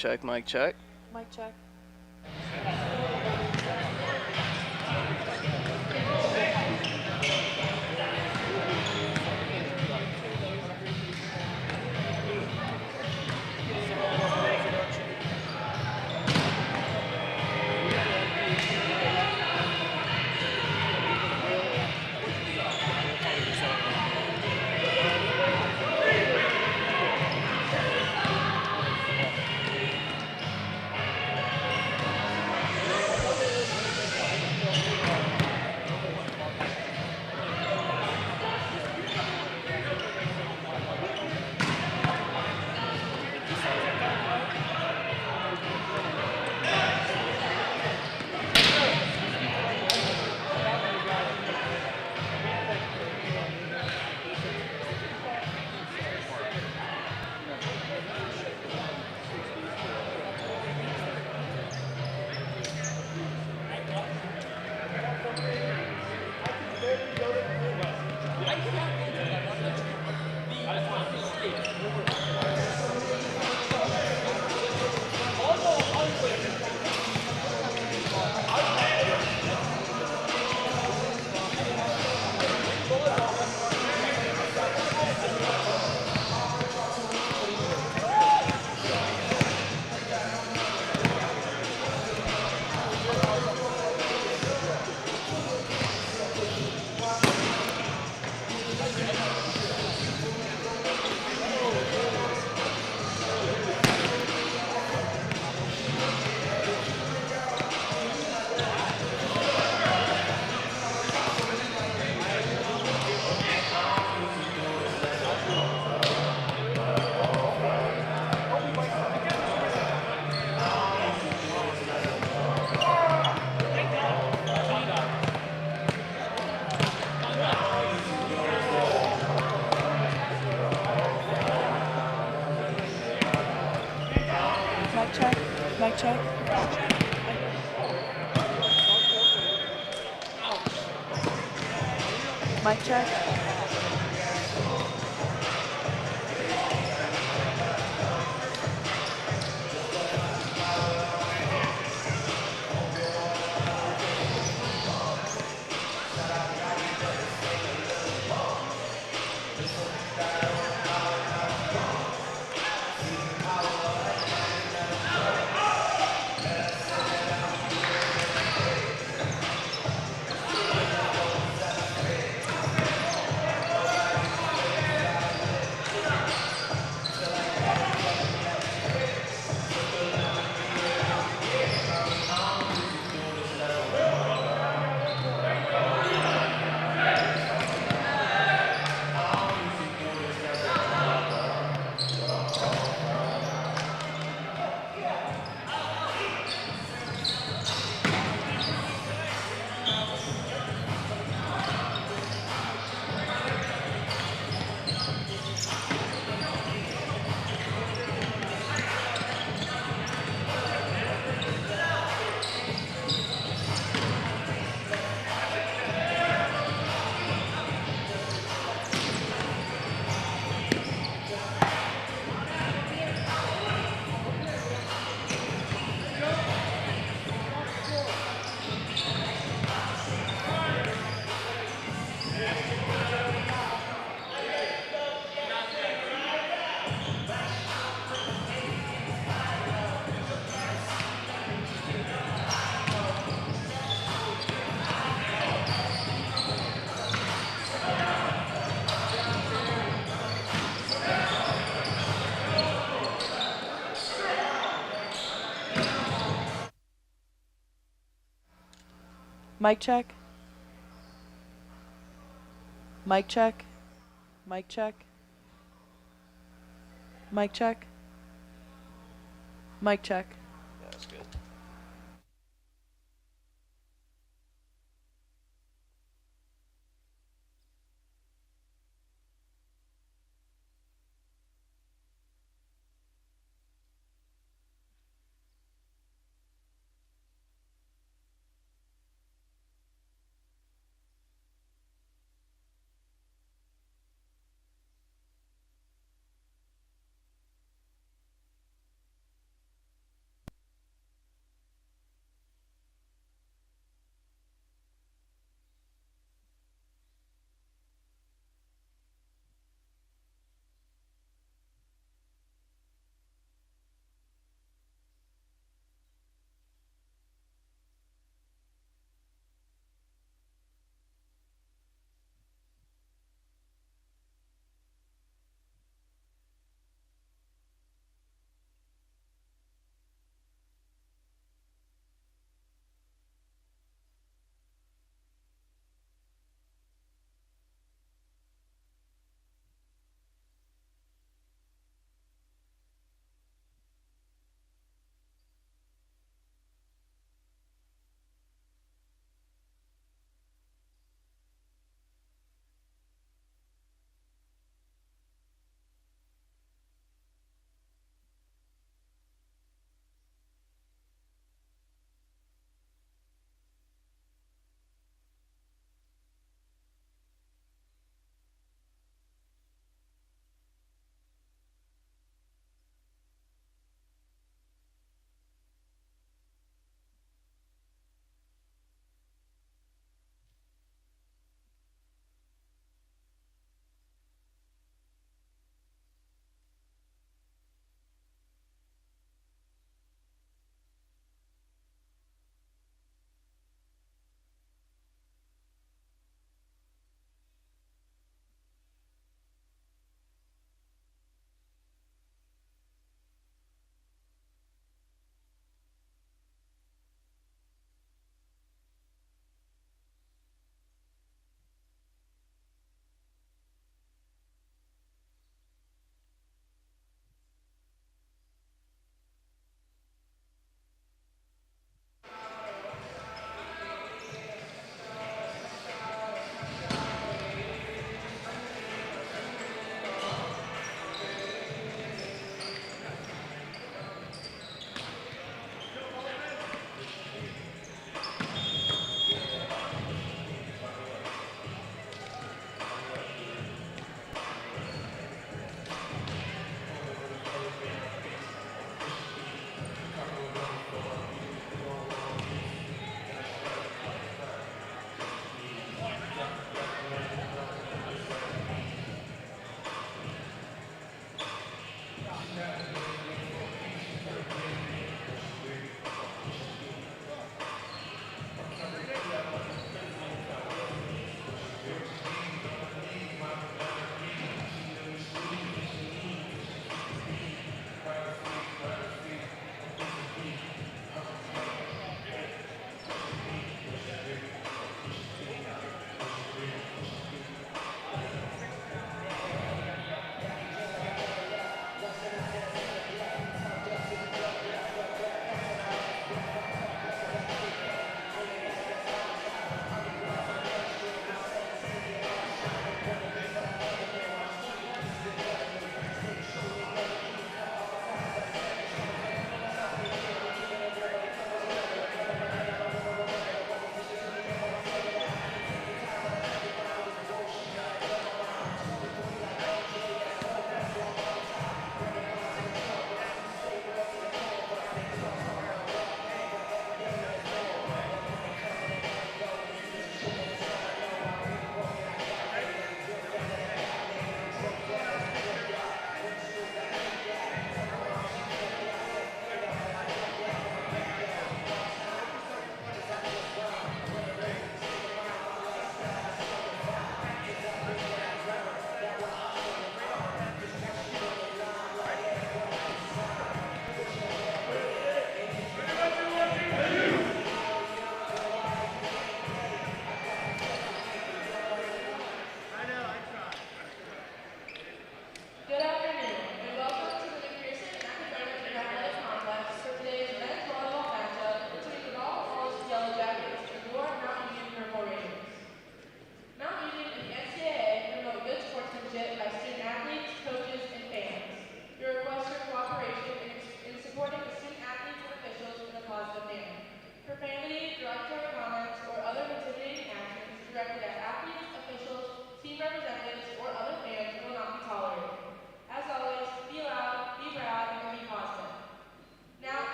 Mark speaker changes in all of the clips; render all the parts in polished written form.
Speaker 1: check, mic check.
Speaker 2: Mic check. Mic check. Mic check. Mic check. Mic check. Mic check. Mic check. Mic check. Mic check.
Speaker 1: Yeah, that's good.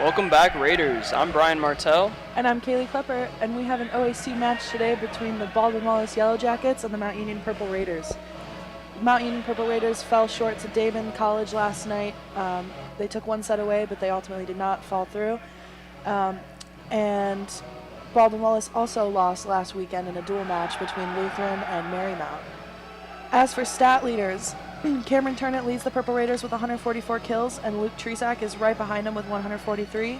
Speaker 1: Welcome back, Raiders. I'm Brian Martell.
Speaker 2: And I'm Kaylee Klepper, and we have an OAC match today between the Baldwin Wallace Yellow Jackets and the Mount Union Purple Raiders. Mount Union Purple Raiders fell short to Damon College last night. They took one set away, but they ultimately did not fall through. And Baldwin Wallace also lost last weekend in a dual match between Lutheran and Marymount. As for stat leaders, Cameron Turnett leads the Purple Raiders with 144 kills, and Luke Tresac is right behind him with 143.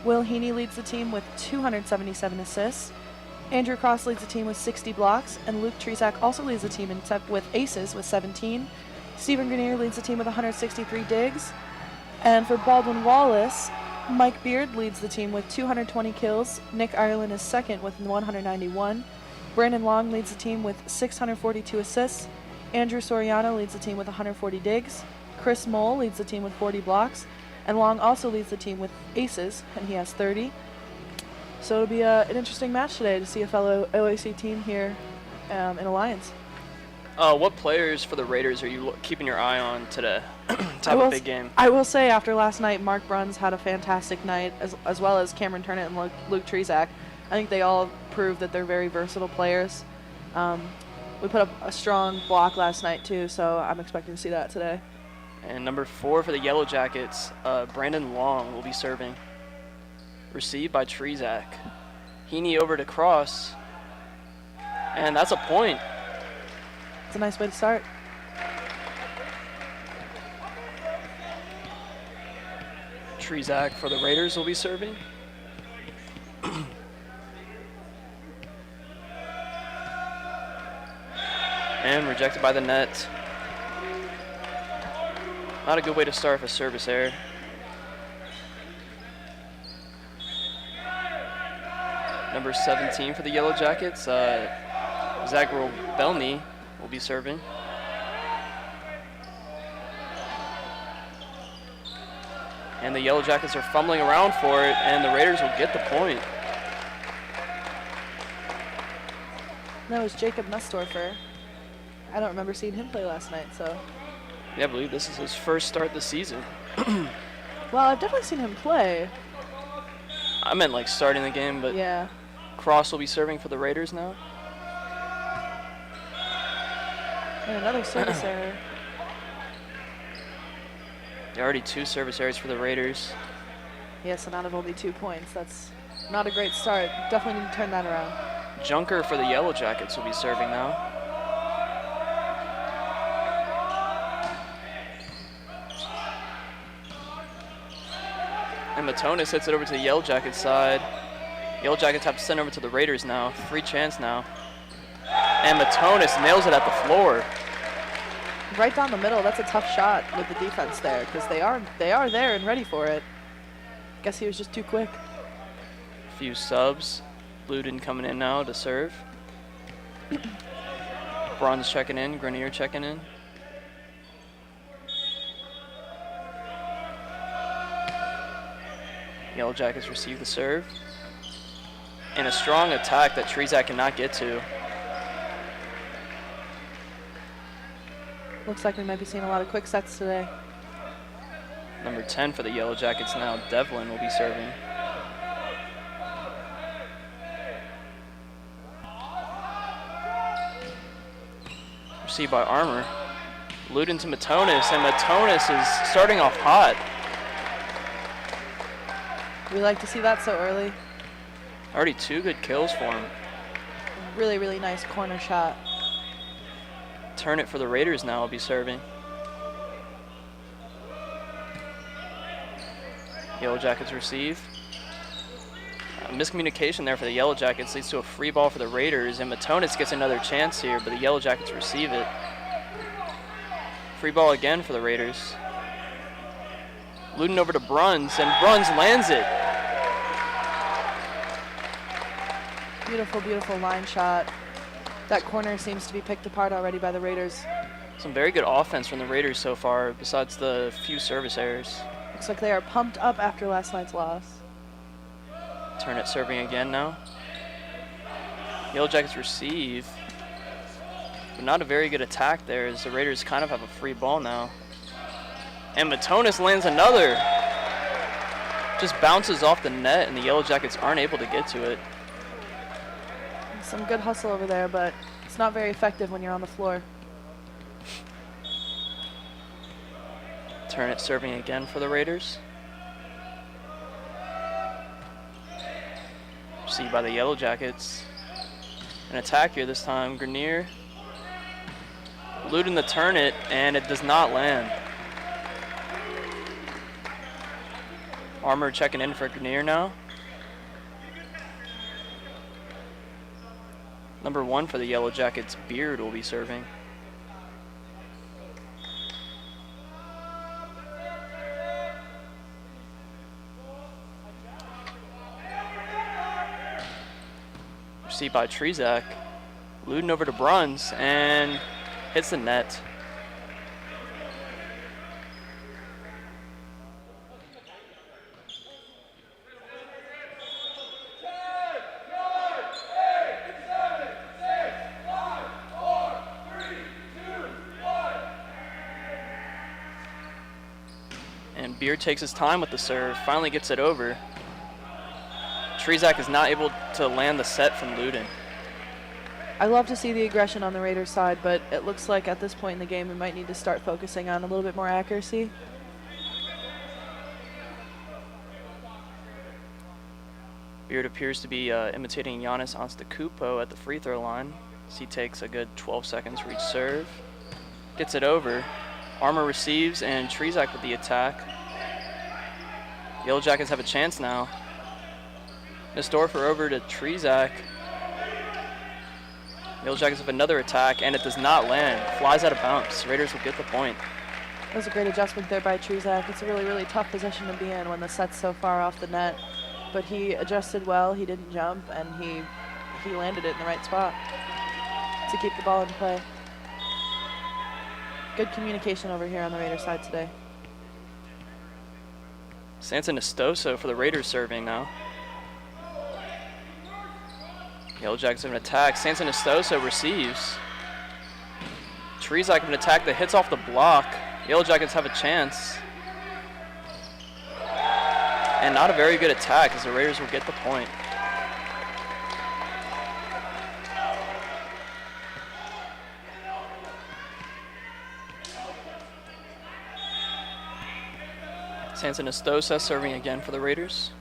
Speaker 2: Will Heaney leads the team with 277 assists. Andrew Cross leads the team with 60 blocks, and Luke Tresac also leads the team with aces with 17. Stephen Grenier leads the team with 163 digs. And for Baldwin Wallace, Mike Beard leads the team with 220 kills. Nick Ireland is second with 191. Brandon Long leads the team with 642 assists. Andrew Soriano leads the team with 140 digs. Chris Mole leads the team with 40 blocks. And Long also leads the team with aces, and he has 30. So it'll be an interesting match today to see a fellow OAC team here in Alliance.
Speaker 1: What players for the Raiders are you keeping your eye on today to have a big game?
Speaker 2: I will say after last night, Mark Bruns had a fantastic night, as well as Cameron Turnett and Luke Tresac. I think they all proved that they're very versatile players. We put up a strong block last night too, so I'm expecting to see that today.
Speaker 1: And number 4 for the Yellow Jackets, Brandon Long will be serving. Received by Tresac. Heaney over to Cross. And that's a point.
Speaker 2: It's a nice way to start.
Speaker 1: Tresac for the Raiders will be serving. And rejected by the net. Not a good way to start with a service error. Number 17 for the Yellow Jackets, Zagro Belny will be serving. And the Yellow Jackets are fumbling around for it, and the Raiders will get the point.
Speaker 2: That was Jacob Nussdorfer. I don't remember seeing him play last night, so.
Speaker 1: Yeah, I believe this is his first start this season.
Speaker 2: Well, I've definitely seen him play.
Speaker 1: I meant like starting the game, but
Speaker 2: yeah.
Speaker 1: Cross will be serving for the Raiders now.
Speaker 2: And another service error.
Speaker 1: There are already 2 service errors for the Raiders.
Speaker 2: Yes, and out of only 2 points. That's not a great start. Definitely need to turn that around.
Speaker 1: Junker for the Yellow Jackets will be serving now. And Matonis hits it over to the Yellow Jackets side. Yellow Jackets have to send over to the Raiders now. Free chance now. And Matonis nails it at the floor.
Speaker 2: Right down the middle. That's a tough shot with the defense there because they are there and ready for it. Guess he was just too quick.
Speaker 1: A few subs. Bluden coming in now to serve. Bronze checking in. Grenier checking in. Yellow Jackets receive the serve. And a strong attack that Tresac cannot get to.
Speaker 2: Looks like we might be seeing a lot of quick sets today.
Speaker 1: Number 10 for the Yellow Jackets now, Devlin will be serving. Received by Armour. Luden to Matonis, and Matonis is starting off hot.
Speaker 2: We like to see that so early.
Speaker 1: Already 2 good kills for him.
Speaker 2: Really, really nice corner shot.
Speaker 1: Turnett for the Raiders now will be serving. Yellow Jackets receive. Miscommunication there for the Yellow Jackets leads to a free ball for the Raiders, and Matonis gets another chance here, but the Yellow Jackets receive it. Free ball again for the Raiders. Luden over to Bruns, and Bruns lands it.
Speaker 2: Beautiful, beautiful line shot. That corner seems to be picked apart already by the Raiders.
Speaker 1: Some very good offense from the Raiders so far, besides the few service errors.
Speaker 2: Looks like they are pumped up after last night's loss.
Speaker 1: Turnett serving again now. Yellow Jackets receive. But not a very good attack there as the Raiders kind of have a free ball now. And Matonis lands another. Just bounces off the net, and the Yellow Jackets aren't able to get to it.
Speaker 2: Some good hustle over there, but it's not very effective when you're on the floor.
Speaker 1: Turn it serving again for the Raiders. Received by the Yellow Jackets. An attack here this time. Grenier. Looting the turn it, and it does not land. Armor checking in for Grenier now. Number 1 for the Yellow Jackets, Beard, will be serving. Received by Trezak. Luden over to Bruns and hits the net. And Beard takes his time with the serve, finally gets it over. Trezak is not able to land the set from Luden.
Speaker 2: I love to see the aggression on the Raiders side, but it looks like at this point in the game we might need to start focusing on a little bit more accuracy.
Speaker 1: Beard appears to be imitating Giannis Antetokounmpo at the free throw line, as he takes a good 12 seconds for each serve. Gets it over. Armor receives, and Trezak with the attack. Yellow Jackets have a chance now. Nisdorfer over to Trezak. Yellow Jackets have another attack, and it does not land. Flies out of bounds. Raiders will get the point.
Speaker 2: That was a great adjustment there by Trezak. It's a really, really tough position to be in when the set's so far off the net. But he adjusted well, he didn't jump, and he landed it in the right spot to keep the ball in play. Good communication over here on the Raiders side today.
Speaker 1: Sanson Estoso for the Raiders serving now. Yellow Jackets have an attack. Sanson Estoso receives. Trezak have an attack that hits off the block. Yellow Jackets have a chance. And not a very good attack, as the Raiders will get the point. Sanson Estosa serving again for the Raiders.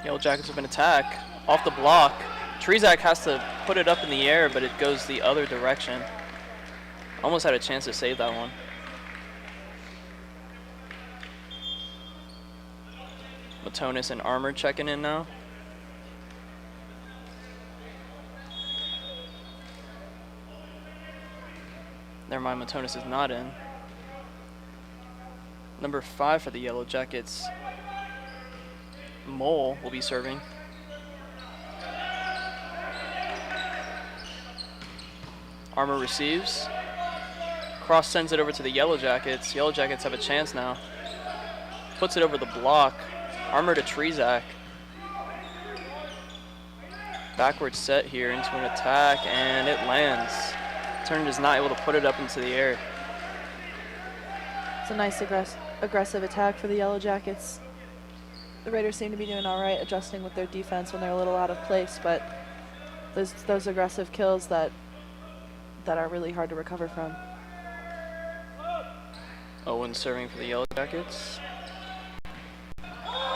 Speaker 1: Yellow Jackets have an attack off the block. Trezak has to put it up in the air, but it goes the other direction. Almost had a chance to save that one. Matonis and Armor checking in now. Never mind, Matonis is not in. Number 5 for the Yellow Jackets, Mole, will be serving. Armor receives. Cross sends it over to the Yellow Jackets. Yellow Jackets have a chance now. Puts it over the block. Armor to Trezak. Backward set here into an attack, and it lands. Turner is not able to put it up into the air.
Speaker 2: It's a nice aggressive attack for the Yellow Jackets. The Raiders seem to be doing all right, adjusting with their defense when they're a little out of place, but those aggressive kills that are really hard to recover from.
Speaker 1: Owen serving for the Yellow Jackets.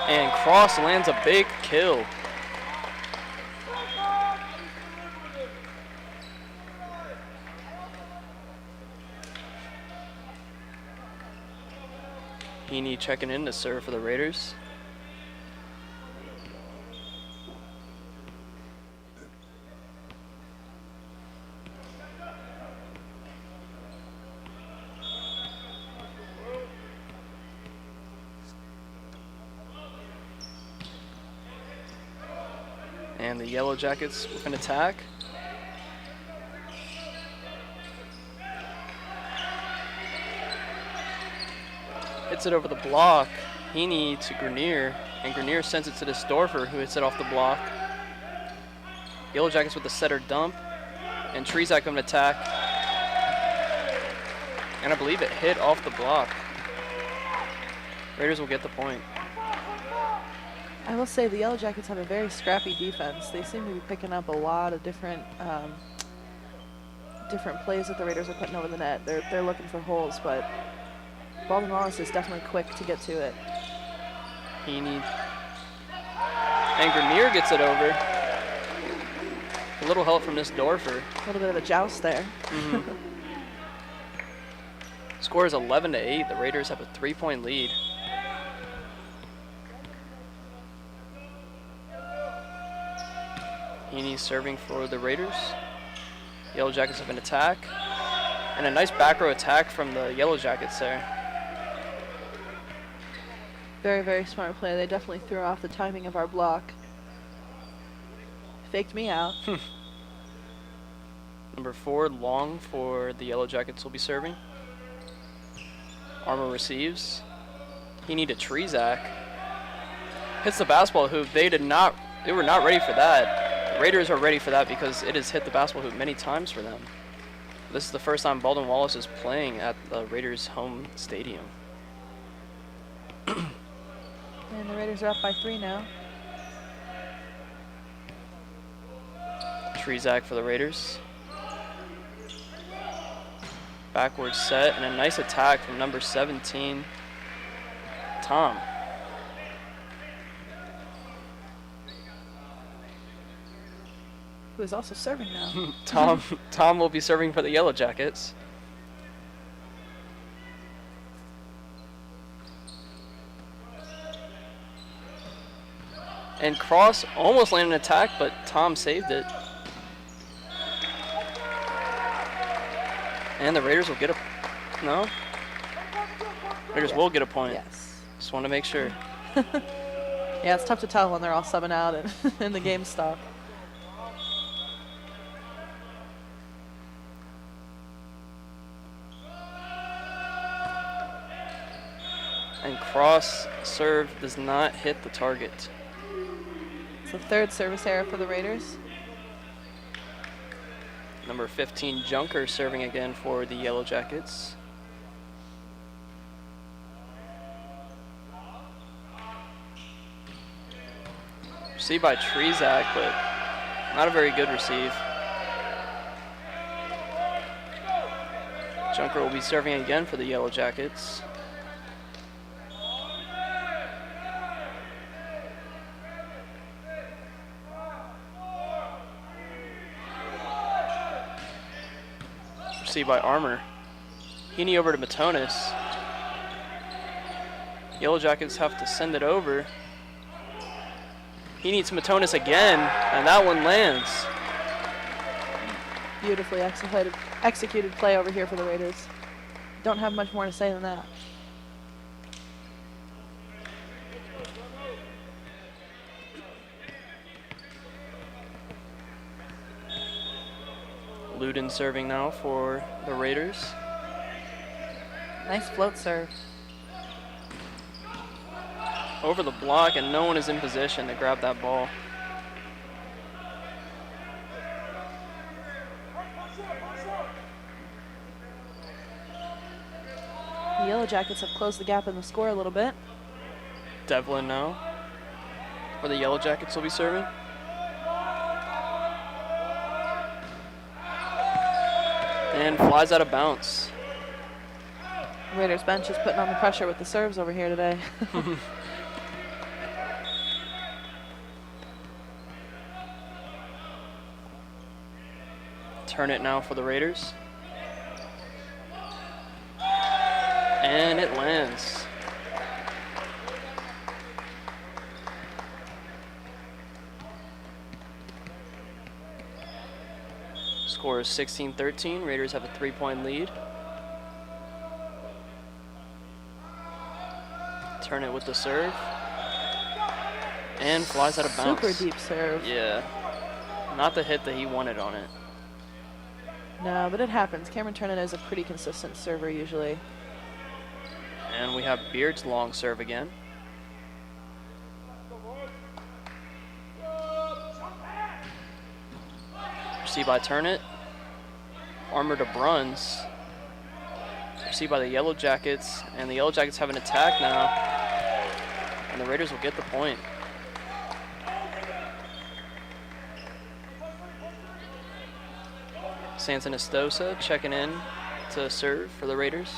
Speaker 1: And Cross lands a big kill. Heaney checking in to serve for the Raiders. And the Yellow Jackets with an attack. Hits it over the block. Heaney to Grenier, and Grenier sends it to Nisdorfer, who hits it off the block. Yellow Jackets with the setter dump, and Trezak on an attack. And I believe it hit off the block. Raiders will get the point.
Speaker 2: I will say the Yellow Jackets have a very scrappy defense. They seem to be picking up a lot of different plays that the Raiders are putting over the net. They're looking for holes, but Baldwin Wallace is definitely quick to get to it.
Speaker 1: Heaney. And Grenier gets it over. A little help from this Dorfer.
Speaker 2: A little bit of a joust there.
Speaker 1: Score is 11-8. The Raiders have a 3-point lead. Heaney serving for the Raiders. Yellow Jackets have an attack. And a nice back row attack from the Yellow Jackets there.
Speaker 2: Very, very smart play. They definitely threw off the timing of our block. Faked me out.
Speaker 1: Number 4, Long for the Yellow Jackets will be serving. Armour receives. Heaney to Trezak. Hits the basketball hoop. They were not ready for that. The Raiders are ready for that because it has hit the basketball hoop many times for them. This is the first time Baldwin Wallace is playing at the Raiders' home stadium.
Speaker 2: And the Raiders are up by 3 now.
Speaker 1: Trezak for the Raiders. Backward set and a nice attack from number 17, Tom.
Speaker 2: Who is also serving now.
Speaker 1: Tom will be serving for the Yellow Jackets. And Cross almost landed an attack, but Tom saved it. And the Raiders will get a... No? Raiders will get a point.
Speaker 2: Yes.
Speaker 1: Just want to make sure.
Speaker 2: Yeah, it's tough to tell when they're all subbing out and the game stop.
Speaker 1: And Cross serve does not hit the target.
Speaker 2: It's the 3rd service error for the Raiders.
Speaker 1: Number 15, Junker, serving again for the Yellow Jackets. Received by Trezak, but not a very good receive. Junker will be serving again for the Yellow Jackets. Received by Armour. Heaney over to Matonis. Yellow Jackets have to send it over. He needs Matonis again, and that one lands.
Speaker 2: Beautifully executed play over here for the Raiders. Don't have much more to say than that.
Speaker 1: Luden serving now for the Raiders.
Speaker 2: Nice float serve.
Speaker 1: Over the block, and no one is in position to grab that ball.
Speaker 2: The Yellow Jackets have closed the gap in the score a little bit.
Speaker 1: Devlin now, where the Yellow Jackets will be serving. And flies out of bounds.
Speaker 2: The Raiders bench is putting on the pressure with the serves over here today.
Speaker 1: Turn it now for the Raiders. And it lands. Score is 16-13. Raiders have a 3-point lead. Turn it with the serve. And flies out of bounds.
Speaker 2: Super deep serve.
Speaker 1: Yeah. Not the hit that he wanted on it.
Speaker 2: No, but it happens. Cameron Turner is a pretty consistent server usually.
Speaker 1: And we have Beard's long serve again. Received by Turnit. Armour to Bruns. Received by the Yellow Jackets. And the Yellow Jackets have an attack now. And the Raiders will get the point. Santanastosa checking in to serve for the Raiders.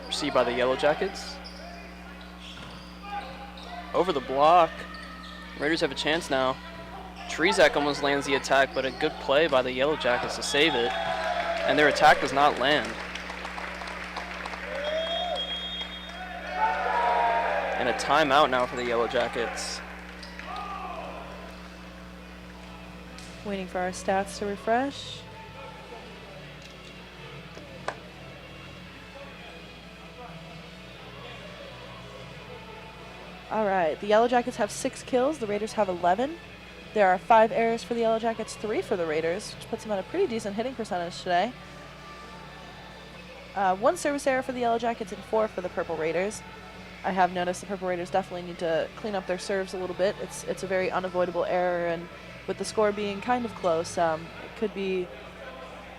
Speaker 1: Received by the Yellow Jackets. Over the block. Raiders have a chance now. Trezak almost lands the attack, but a good play by the Yellow Jackets to save it. And their attack does not land. And a timeout now for the Yellow Jackets.
Speaker 2: Waiting for our stats to refresh. All right, the Yellow Jackets have 6 kills, the Raiders have 11. There are 5 errors for the Yellow Jackets, 3 for the Raiders, which puts them at a pretty decent hitting percentage today. 1 service error for the Yellow Jackets and 4 for the Purple Raiders. I have noticed the Purple Raiders definitely need to clean up their serves a little bit. It's a very unavoidable error, and with the score being kind of close, it could be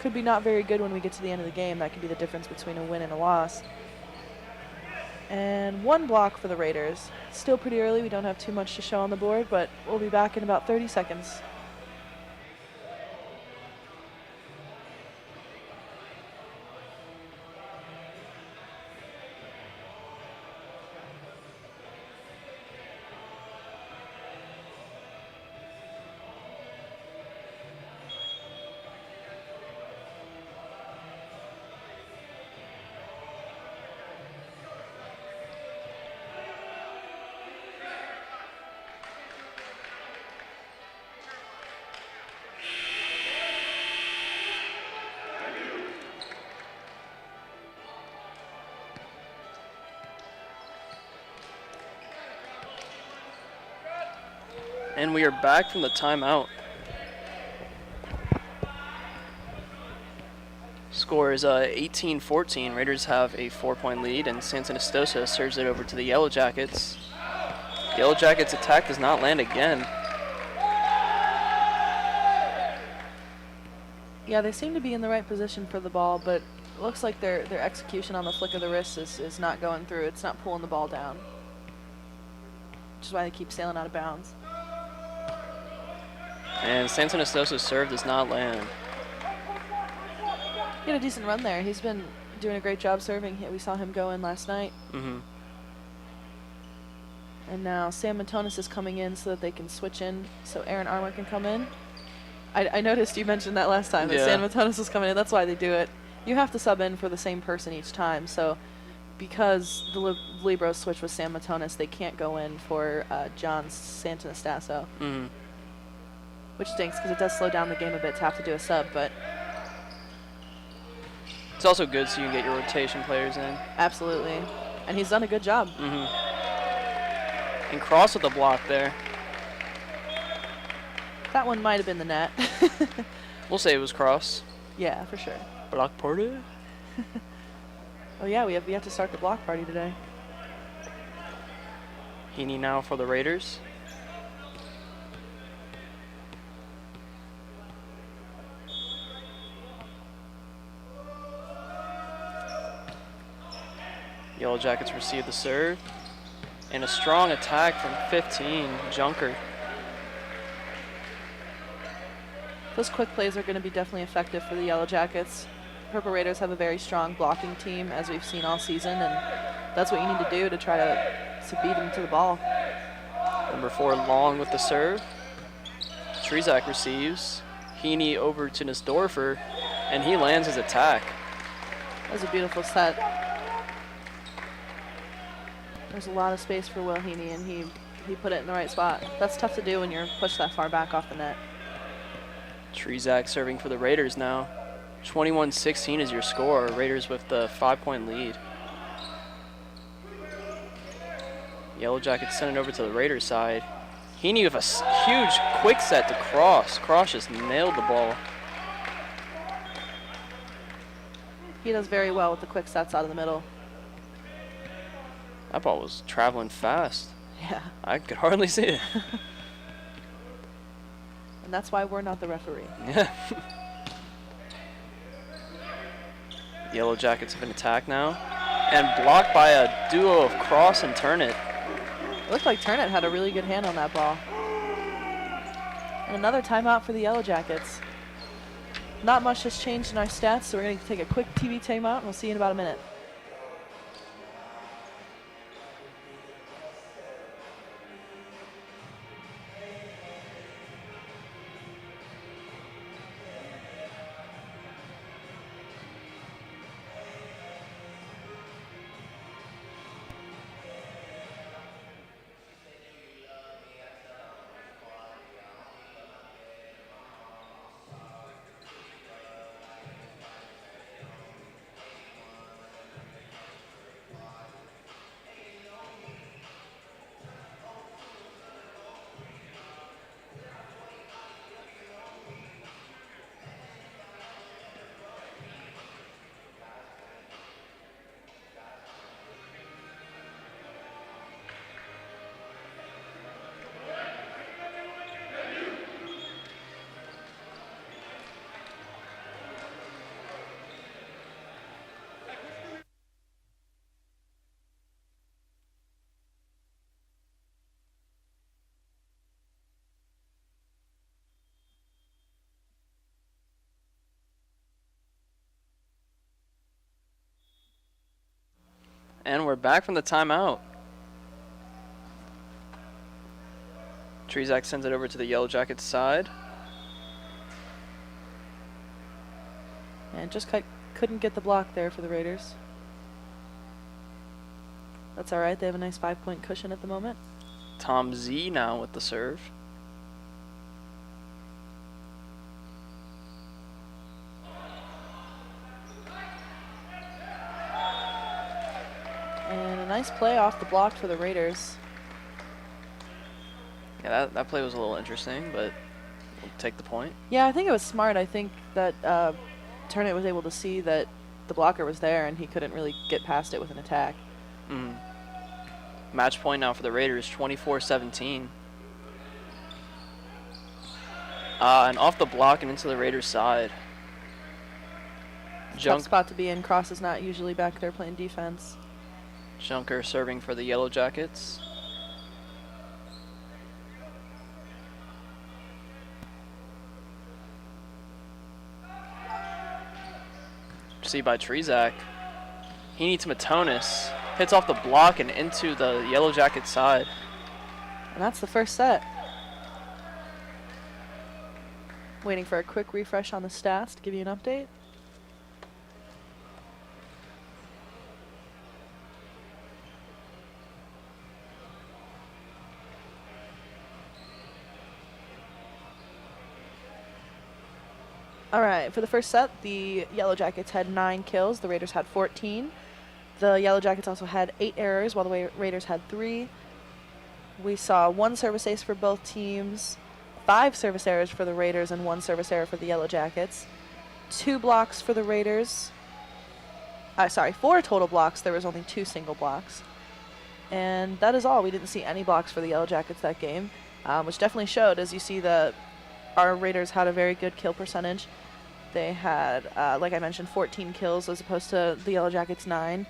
Speaker 2: not very good when we get to the end of the game. That could be the difference between a win and a loss. And 1 block for the Raiders. Still pretty early. We don't have too much to show on the board, but we'll be back in about 30 seconds.
Speaker 1: And we are back from the timeout. Score is 18-14. Raiders have a 4-point lead, and Santanastosa serves it over to the Yellow Jackets. Yellow Jackets' attack does not land again.
Speaker 2: Yeah, they seem to be in the right position for the ball, but it looks like their execution on the flick of the wrist is not going through. It's not pulling the ball down, which is why they keep sailing out of bounds.
Speaker 1: And Santanastosa's serve does not land.
Speaker 2: He had a decent run there. He's been doing a great job serving. We saw him go in last night.
Speaker 1: Mm-hmm.
Speaker 2: And now Sam Matonis is coming in so that they can switch in, so Aaron Armour can come in. I noticed you mentioned that last time, that
Speaker 1: Yeah.
Speaker 2: Sam Matonis was coming in. That's why they do it. You have to sub in for the same person each time, so because the libero switch with Sam Matonis, they can't go in for John Santanastosa.
Speaker 1: Mm-hmm.
Speaker 2: Which stinks because it does slow down the game a bit to have to do a sub, but
Speaker 1: It's also good so you can get your rotation players in.
Speaker 2: absolutely. And he's done a good job.
Speaker 1: Mm-hmm. And Cross with the block there.
Speaker 2: That one might have been the net.
Speaker 1: We'll say it was Cross.
Speaker 2: Yeah, for sure.
Speaker 1: Block party.
Speaker 2: Oh yeah, we have to start the block party today.
Speaker 1: Heaney now for the Raiders. Yellow Jackets receive the serve. And a strong attack from 15, Junker.
Speaker 2: Those quick plays are going to be definitely effective for the Yellow Jackets. Purple Raiders have a very strong blocking team, as we've seen all season, and that's what you need to do to try to beat them to the ball.
Speaker 1: Number 4, Long with the serve. Trezak receives. Heaney over to Nussdorfer, and he lands his attack.
Speaker 2: That was a beautiful set. There's a lot of space for Will Heaney, and he put it in the right spot. That's tough to do when you're pushed that far back off the net.
Speaker 1: Trezak serving for the Raiders now. 21-16 is your score. Raiders with the 5-point lead. Yellow Jackets send it over to the Raiders side. Heaney with a huge quick set to Cross. Cross just nailed the ball.
Speaker 2: He does very well with the quick sets out of the middle.
Speaker 1: That ball was traveling fast.
Speaker 2: Yeah.
Speaker 1: I could hardly see it.
Speaker 2: And that's why we're not the referee.
Speaker 1: Yellow Jackets have an attack now. And blocked by a duo of Cross and Turnit.
Speaker 2: It looked like Turnit had a really good hand on that ball. And another timeout for the Yellow Jackets. Not much has changed in our stats, so we're going to take a quick TV timeout, and we'll see you in about a minute.
Speaker 1: And we're back from the timeout. Trezak sends it over to the Yellow Jackets side.
Speaker 2: And just couldn't get the block there for the Raiders. That's all right. They have a nice 5-point cushion at the moment.
Speaker 1: Tom Z now with the serve.
Speaker 2: And a nice play off the block for the Raiders.
Speaker 1: Yeah, that play was a little interesting, but we'll take the point.
Speaker 2: Yeah, I think it was smart. I think that Turnit was able to see that the blocker was there and he couldn't really get past it with an attack.
Speaker 1: Match point now for the Raiders, 24-17. And off the block and into the Raiders' side.
Speaker 2: Tough spot to be in. Cross is not usually back there playing defense.
Speaker 1: Junker serving for the Yellow Jackets. See by Trezak. He needs Matonis. Hits off the block and into the Yellow Jacket side.
Speaker 2: And that's the first set. Waiting for a quick refresh on the stats to give you an update. All right, for the first set, the Yellow Jackets had 9 kills. The Raiders had 14. The Yellow Jackets also had 8 errors, while the Raiders had 3. We saw 1 service ace for both teams, 5 service errors for the Raiders, and 1 service error for the Yellow Jackets. 2 blocks for the Raiders. 4 total blocks. There was only 2 single blocks. And that is all. We didn't see any blocks for the Yellow Jackets that game, which definitely showed, as you see our Raiders had a very good kill percentage. They had, like I mentioned, 14 kills as opposed to the Yellow Jackets' 9.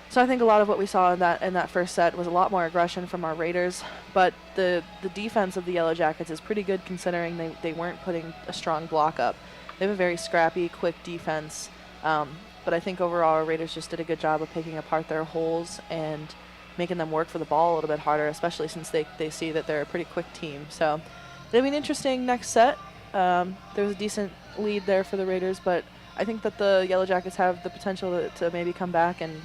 Speaker 2: So I think a lot of what we saw in that first set was a lot more aggression from our Raiders, but the defense of the Yellow Jackets is pretty good considering they weren't putting a strong block up. They have a very scrappy, quick defense, but I think overall our Raiders just did a good job of picking apart their holes and making them work for the ball a little bit harder, especially since they see that they're a pretty quick team. So it'll be an interesting next set. There was a decent lead there for the Raiders, but I think that the Yellow Jackets have the potential to maybe come back and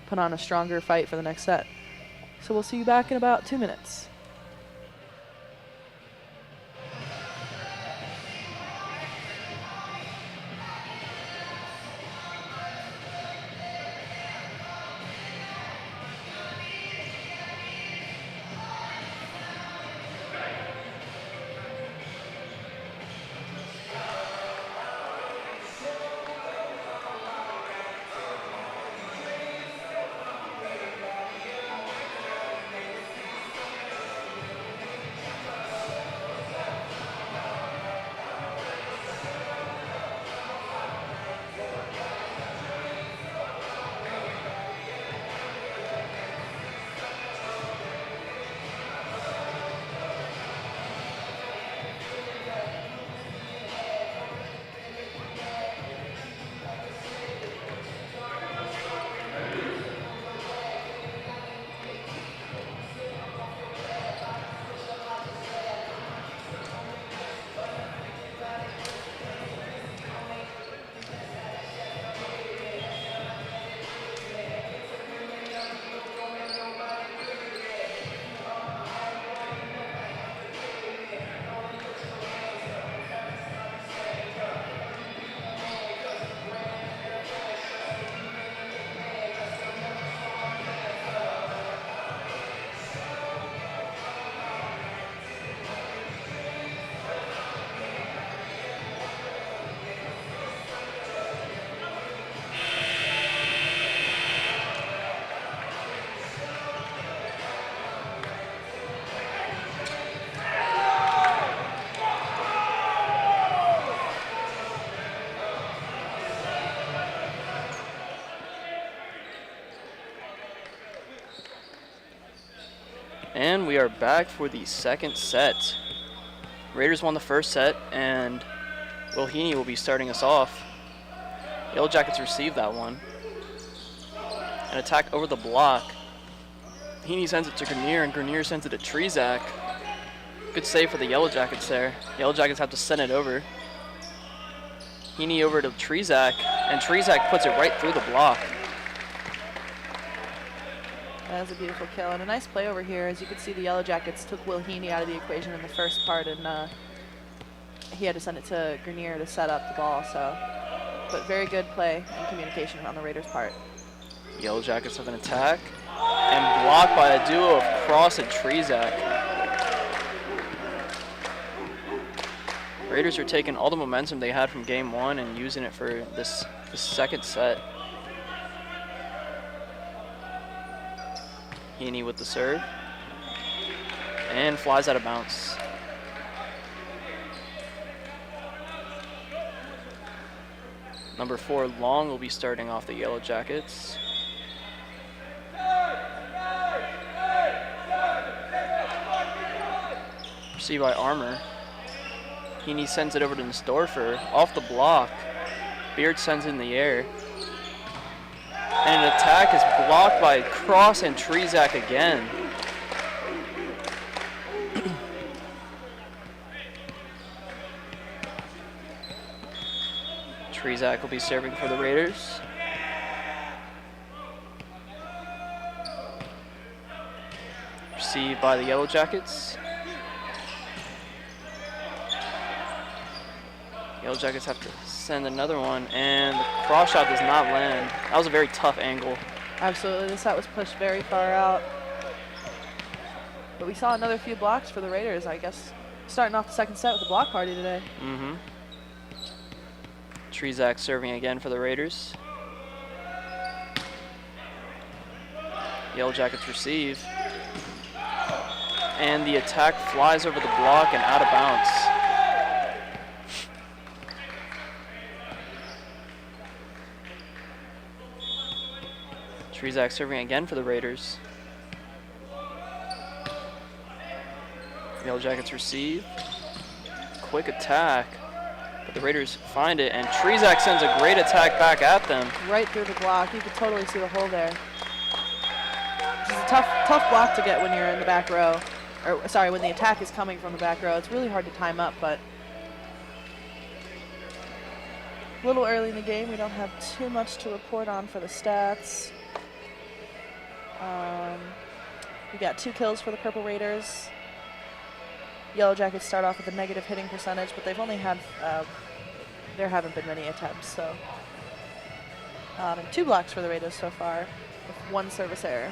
Speaker 2: put on a stronger fight for the next set. So we'll see you back in about 2 minutes.
Speaker 1: And we are back for the second set. Raiders won the first set, and Will Heaney will be starting us off. Yellow Jackets received that one. An attack over the block. Heaney sends it to Grenier, and Grenier sends it to Trezak. Good save for the Yellow Jackets there. Yellow Jackets have to send it over. Heaney over to Trezak, and Trezak puts it right through the block.
Speaker 2: That was a beautiful kill, and a nice play over here. As you can see, the Yellow Jackets took Will Heaney out of the equation in the first part, and he had to send it to Grenier to set up the ball. But very good play and communication on the Raiders' part.
Speaker 1: Yellow Jackets have an attack, and blocked by a duo of Cross and Trezak. Raiders are taking all the momentum they had from game one and using it for this second set. Heaney with the serve, and flies out of bounds. Number 4, Long, will be starting off the Yellow Jackets. Received by Armour. Heaney sends it over to Nestorfer, off the block. Beard sends it in the air. And an attack is blocked by Cross and Trezak again. Trezak will be serving for the Raiders. Received by the Yellow Jackets. Yellow Jackets have to send another one, and the cross shot does not land. That was a very tough angle.
Speaker 2: Absolutely, this set was pushed very far out. But we saw another few blocks for the Raiders, I guess. Starting off the second set with a block party today.
Speaker 1: Trezak serving again for the Raiders. Yellow Jackets receive. And the attack flies over the block and out of bounds. Trezak serving again for the Raiders. Yellow Jackets receive. Quick attack. But the Raiders find it, and Trezak sends a great attack back at them.
Speaker 2: Right through the block. You could totally see the hole there. This is a tough block to get when you're in the back row. Or, sorry, when the attack is coming from the back row. It's really hard to time up, but a little early in the game. We don't have too much to report on for the stats. We got 2 kills for the Purple Raiders. Yellow Jackets start off with a negative hitting percentage, but they've only had, there haven't been many attempts, so. And 2 blocks for the Raiders so far, with 1 service error.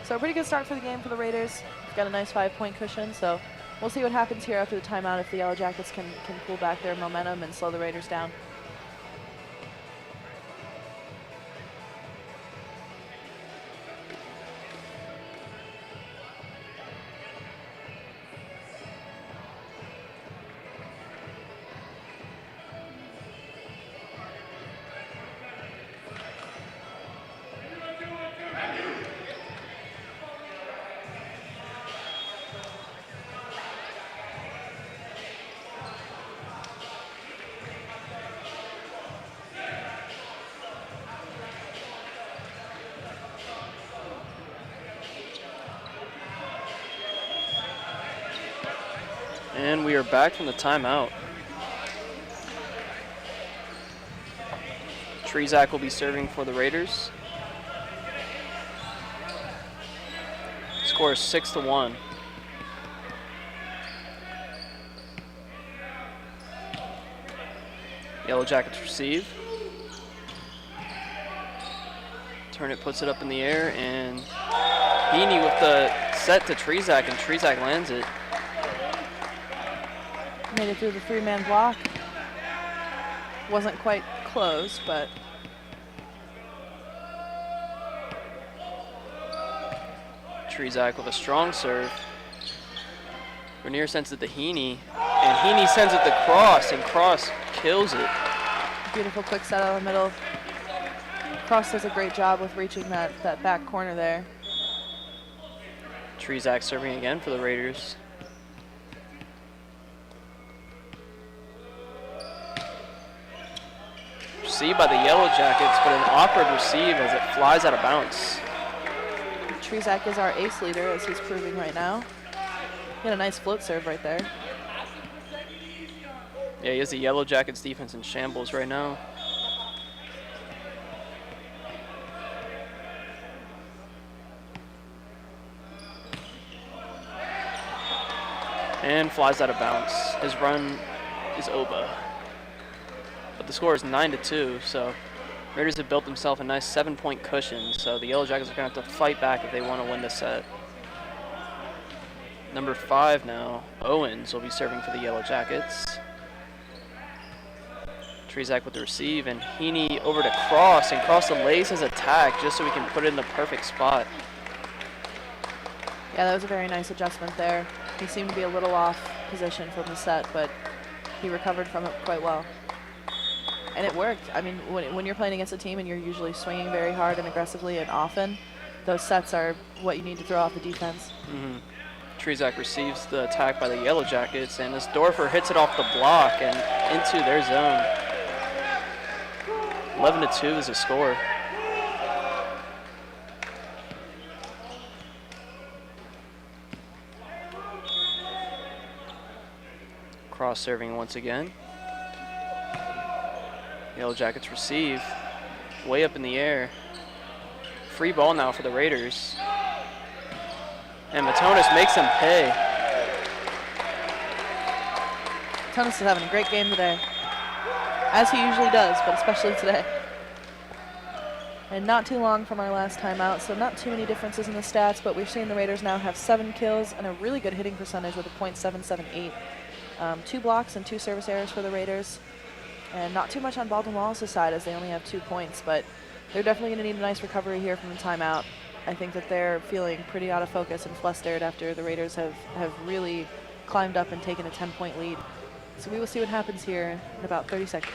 Speaker 2: So a pretty good start for the game for the Raiders. We've got a nice 5-point cushion, so we'll see what happens here after the timeout if the Yellow Jackets can pull back their momentum and slow the Raiders down.
Speaker 1: And we are back from the timeout. Trezak will be serving for the Raiders. Score is 6-1. Yellow Jackets receive. Turnip puts it up in the air, and Heaney with the set to Trezak, and Trezak lands it.
Speaker 2: Made it through the 3-man block. Wasn't quite close, but
Speaker 1: Trezak with a strong serve. Grenier sends it to Heaney, and Heaney sends it to Cross, and Cross kills it.
Speaker 2: beautiful quick set out of the middle. Cross does a great job with reaching that back corner there.
Speaker 1: Trezak serving again for the Raiders. Received by the Yellow Jackets, but an awkward receive as it flies out of bounds.
Speaker 2: Trezak is our ace leader, as he's proving right now. He had a nice float serve right there.
Speaker 1: Yeah, he has the Yellow Jackets defense in shambles right now. And flies out of bounds. His run is over. But the score is 9-2, so Raiders have built themselves a nice 7-point cushion, so the Yellow Jackets are going to have to fight back if they want to win the set. Number 5 now, Owens, will be serving for the Yellow Jackets. Trezak with the receive, and Heaney over to Cross, and Cross delays his attack just so he can put it in the perfect spot.
Speaker 2: Yeah, that was a very nice adjustment there. He seemed to be a little off position from the set, but he recovered from it quite well. And it worked. I mean, when you're playing against a team and you're usually swinging very hard and aggressively and often, those sets are what you need to throw off the defense.
Speaker 1: Trezak receives the attack by the Yellow Jackets, and Dorfer hits it off the block and into their zone. 11-2 is the score. Cross serving once again. Yellow Jackets receive. Way up in the air. Free ball now for the Raiders. And Matonis makes them pay.
Speaker 2: Matonis is having a great game today, as he usually does, but especially today. And not too long from our last timeout, so not too many differences in the stats, but we're seeing the Raiders now have 7 kills and a really good hitting percentage with a .778. 2 blocks and 2 service errors for the Raiders. And not too much on Baldwin Wallace's side, as they only have 2 points, but they're definitely going to need a nice recovery here from the timeout. I think that they're feeling pretty out of focus and flustered after the Raiders have really climbed up and taken a 10-point lead. So we will see what happens here in about 30 seconds.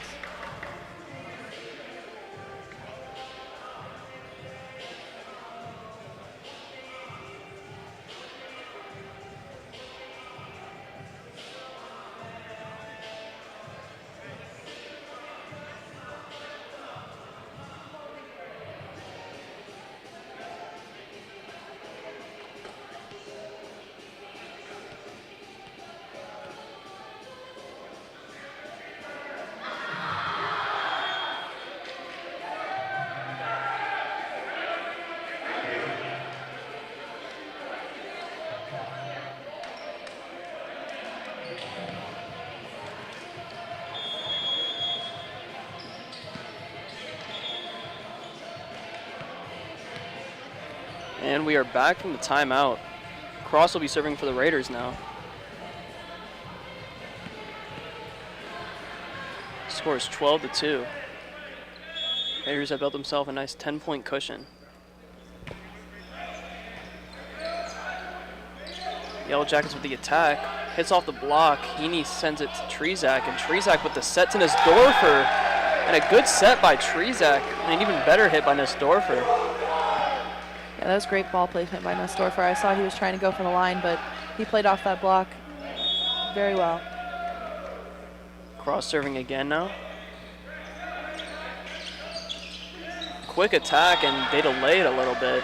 Speaker 1: And we are back from the timeout. Cross will be serving for the Raiders now. Score is 12-2. Raiders have built themselves a nice 10-point cushion. Yellow Jackets with the attack. Hits off the block. Heaney sends it to Trezak, and Trezak with the set to Nussdorfer. And a good set by Trezak, and an even better hit by Nussdorfer.
Speaker 2: Yeah, that was great ball placement by Nussdorfer. I saw he was trying to go for the line, but he played off that block very well.
Speaker 1: Cross serving again now. Quick attack, and they delay it a little bit.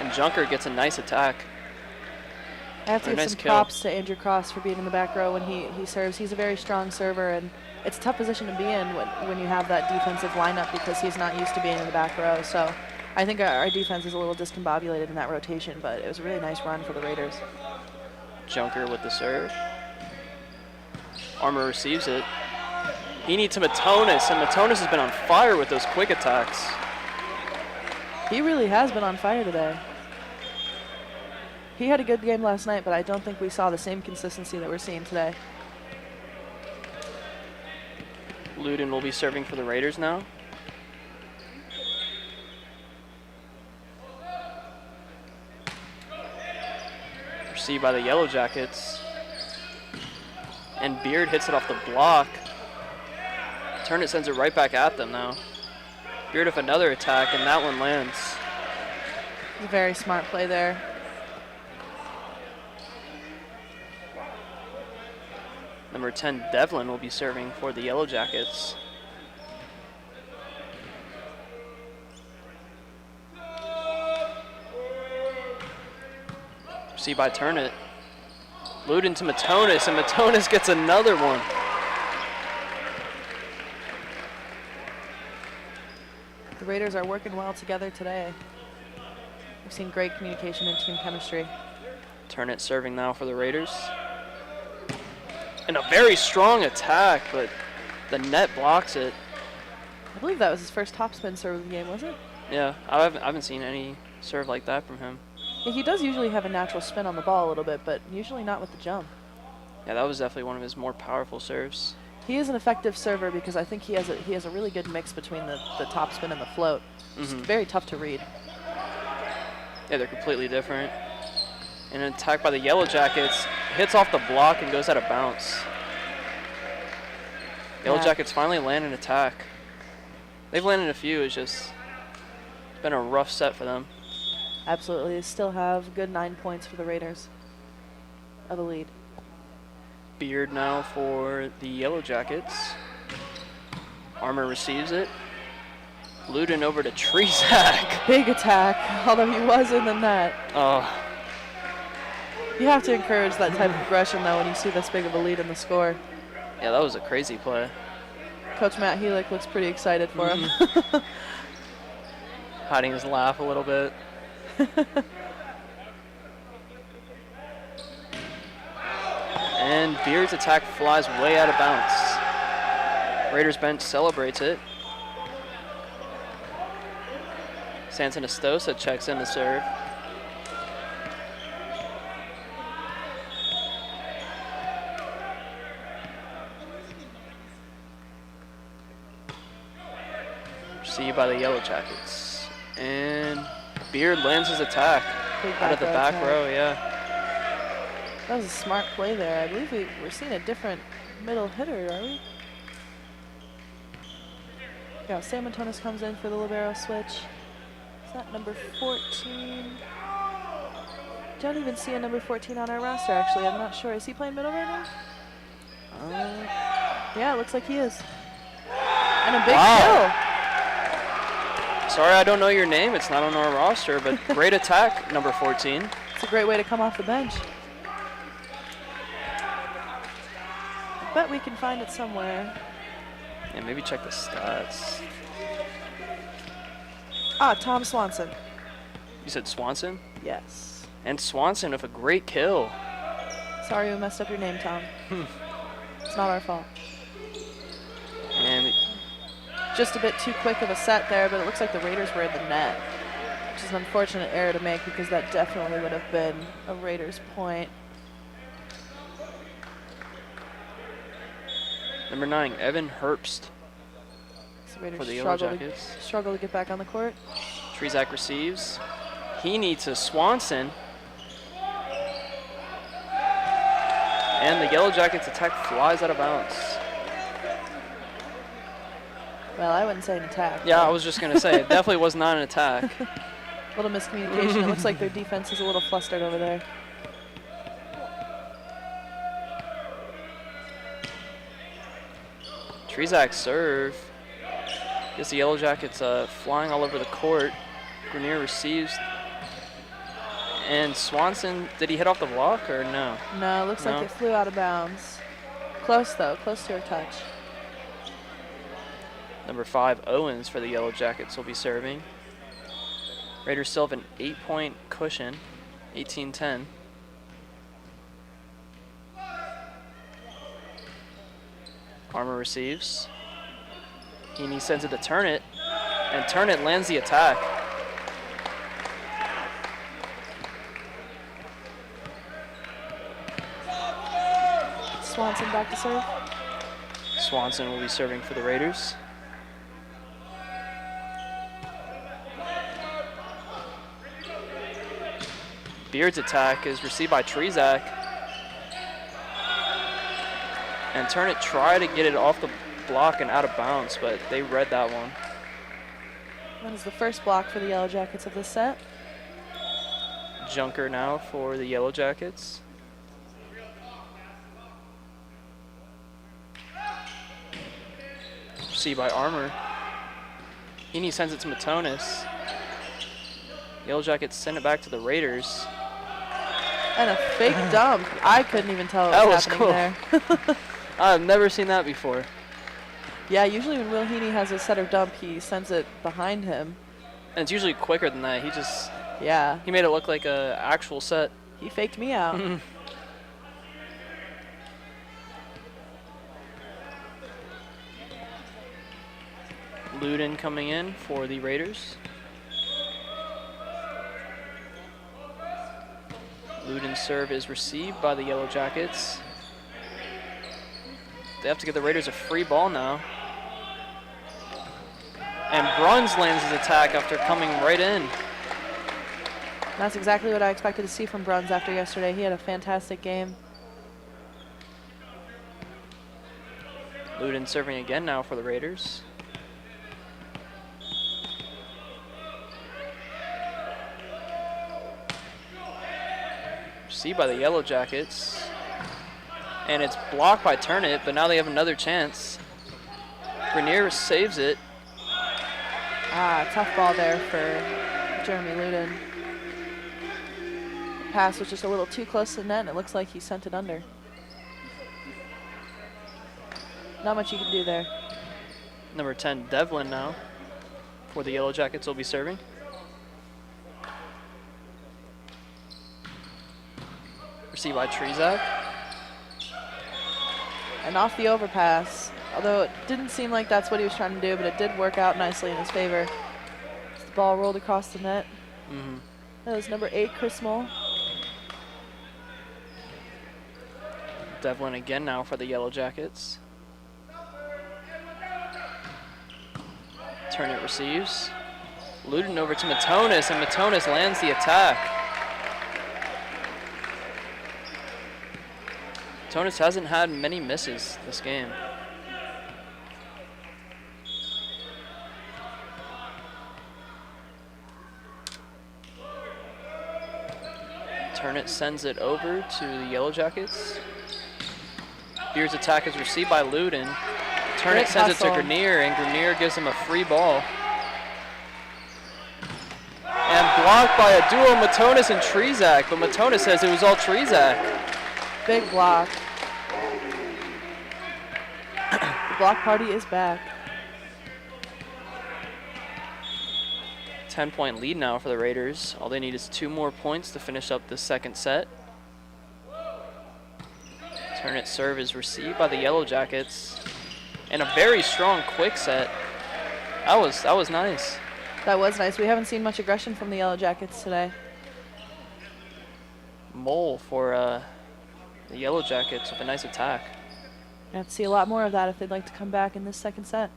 Speaker 1: And Junker gets a nice attack.
Speaker 2: I have to give
Speaker 1: nice
Speaker 2: some
Speaker 1: kill.
Speaker 2: props to Andrew Cross for being in the back row when he serves. He's a very strong server, and it's a tough position to be in when you have that defensive lineup because he's not used to being in the back row. So I think our defense is a little discombobulated in that rotation, but it was a really nice run for the Raiders.
Speaker 1: Junker with the serve. Armour receives it. He needs to Matonis, and Matonis has been on fire with those quick attacks.
Speaker 2: He really has been on fire today. He had a good game last night, but I don't think we saw the same consistency that we're seeing today.
Speaker 1: Luden will be serving for the Raiders now. Received by the Yellow Jackets. And Beard hits it off the block. Turnit sends it right back at them now. Beard with another attack, and that one lands.
Speaker 2: A very smart play there.
Speaker 1: Number 10, Devlin, will be serving for the Yellow Jackets. Received by Turnit. Luden to Matonis, and Matonis gets another one.
Speaker 2: The Raiders are working well together today. We've seen great communication and team chemistry.
Speaker 1: Turnit serving now for the Raiders. And a very strong attack, but the net blocks it.
Speaker 2: I believe that was his first topspin serve of the game, was it?
Speaker 1: Yeah, I haven't seen any serve like that from him.
Speaker 2: Yeah, he does usually have a natural spin on the ball a little bit, but usually not with the jump.
Speaker 1: Yeah, that was definitely one of his more powerful serves.
Speaker 2: He is an effective server because I think he has a really good mix between the topspin and the float. It's very tough to read.
Speaker 1: Yeah, they're completely different. And an attack by the Yellow Jackets hits off the block and goes out of bounds. Yellow Jackets finally land an attack. They've landed a few, it's just been a rough set for them.
Speaker 2: Absolutely, they still have a good 9 points for the Raiders of the lead.
Speaker 1: Beard now for the Yellow Jackets. Armour receives it. Luden over to Trezak.
Speaker 2: Big attack, although he was in the net.
Speaker 1: Oh.
Speaker 2: You have to encourage that type of aggression, though, when you see this big of a lead in the score.
Speaker 1: Yeah, that was a crazy play.
Speaker 2: Coach Matt Helick looks pretty excited for him.
Speaker 1: Hiding his laugh a little bit. And Beard's attack flies way out of bounds. Raiders bench celebrates it. Santanastosa checks in to serve. Received by the Yellow Jackets. And Beard lands his attack out of the back row, yeah.
Speaker 2: That was a smart play there. I believe we're seeing a different middle hitter, are we? Yeah, Sam Matonis comes in for the libero switch. Is that number 14? Don't even see a number 14 on our roster, actually. I'm not sure. Is he playing middle right now? Yeah, it looks like he is. And a big kill.
Speaker 1: Sorry I don't know your name. It's not on our roster, but great attack, number 14.
Speaker 2: It's a great way to come off the bench. I bet we can find it somewhere.
Speaker 1: Yeah, maybe check the stats.
Speaker 2: Ah, Tom Swanson.
Speaker 1: You said Swanson?
Speaker 2: Yes.
Speaker 1: And Swanson with a great kill.
Speaker 2: Sorry we messed up your name, Tom. It's not our fault.
Speaker 1: And
Speaker 2: just a bit too quick of a set there, but it looks like the Raiders were in the net, which is an unfortunate error to make because that definitely would have been a Raiders point.
Speaker 1: Number 9, Evan Herbst
Speaker 2: So Raiders
Speaker 1: for the Yellow Jackets.
Speaker 2: Struggle to get back on the court.
Speaker 1: Trezak receives. Heaney to Swanson. And the Yellow Jackets attack flies out of bounds.
Speaker 2: Well, I wouldn't say an attack.
Speaker 1: Yeah, I was just going to say, it definitely was not an attack.
Speaker 2: A little miscommunication. It looks like their defense is a little flustered over there.
Speaker 1: Trezak serve. Gets the Yellow Jackets flying all over the court. Grenier receives. And Swanson, did he hit off the block or no?
Speaker 2: No, it looks like it flew out of bounds. Close though, close to her touch.
Speaker 1: Number 5, Owens for the Yellow Jackets will be serving. Raiders still have an 8-point cushion, 18-10. Armour receives. Heaney sends it to Turnit, and Turnit lands the attack.
Speaker 2: Swanson back to serve.
Speaker 1: Swanson will be serving for the Raiders. Beard's attack is received by Trezak. And Turnit tried to get it off the block and out of bounds, but they read that one.
Speaker 2: That is the first block for the Yellow Jackets of this set.
Speaker 1: Junker now for the Yellow Jackets. Received by Armor. Heaney sends it to Matonis. Yellow Jackets send it back to the Raiders.
Speaker 2: And a fake dump. I couldn't even tell what
Speaker 1: That
Speaker 2: was
Speaker 1: was
Speaker 2: happening there.
Speaker 1: I've never seen that before.
Speaker 2: Yeah, usually when Will Heaney has a setter dump, he sends it behind him.
Speaker 1: And it's usually quicker than that.
Speaker 2: Yeah.
Speaker 1: He made it look like a actual set.
Speaker 2: He faked me out.
Speaker 1: Luden coming in for the Raiders. Luden's serve is received by the Yellow Jackets. They have to give the Raiders a free ball now. And Bruns lands his attack after coming right in.
Speaker 2: That's exactly what I expected to see from Bruns after yesterday. He had a fantastic game.
Speaker 1: Luden serving again now for the Raiders. Received by the Yellow Jackets. And it's blocked by Turnip, but now they have another chance. Grenier saves it.
Speaker 2: Tough ball there for Jeremy Luden. The pass was just a little too close to the net, and it looks like he sent it under. Not much you can do there.
Speaker 1: Number 10, Devlin now for the Yellow Jackets will be serving. Received by Trezak.
Speaker 2: And off the overpass, although it didn't seem like that's what he was trying to do, but it did work out nicely in his favor. As the ball rolled across the net. That was number 8, Chris Moll.
Speaker 1: Devlin again now for the Yellow Jackets. Turnip receives. Luden over to Matonis, and Matonis lands the attack. Matonis hasn't had many misses this game. Turnip sends it over to the Yellow Jackets. Beard's attack is received by Luden. Turnip sends it to Grenier, and Grenier gives him a free ball. And blocked by a duo, Matonis and Trezak, but Matonis says it was all Trezak.
Speaker 2: Big block. The block party is back.
Speaker 1: 10-point lead now for the Raiders. All they need is 2 more points to finish up the second set. Turnip serve is received by the Yellow Jackets. And a very strong quick set. That was nice.
Speaker 2: That was nice. We haven't seen much aggression from the Yellow Jackets today.
Speaker 1: Mole for the Yellow Jackets with a nice attack.
Speaker 2: I have to see a lot more of that if they'd like to come back in this second set.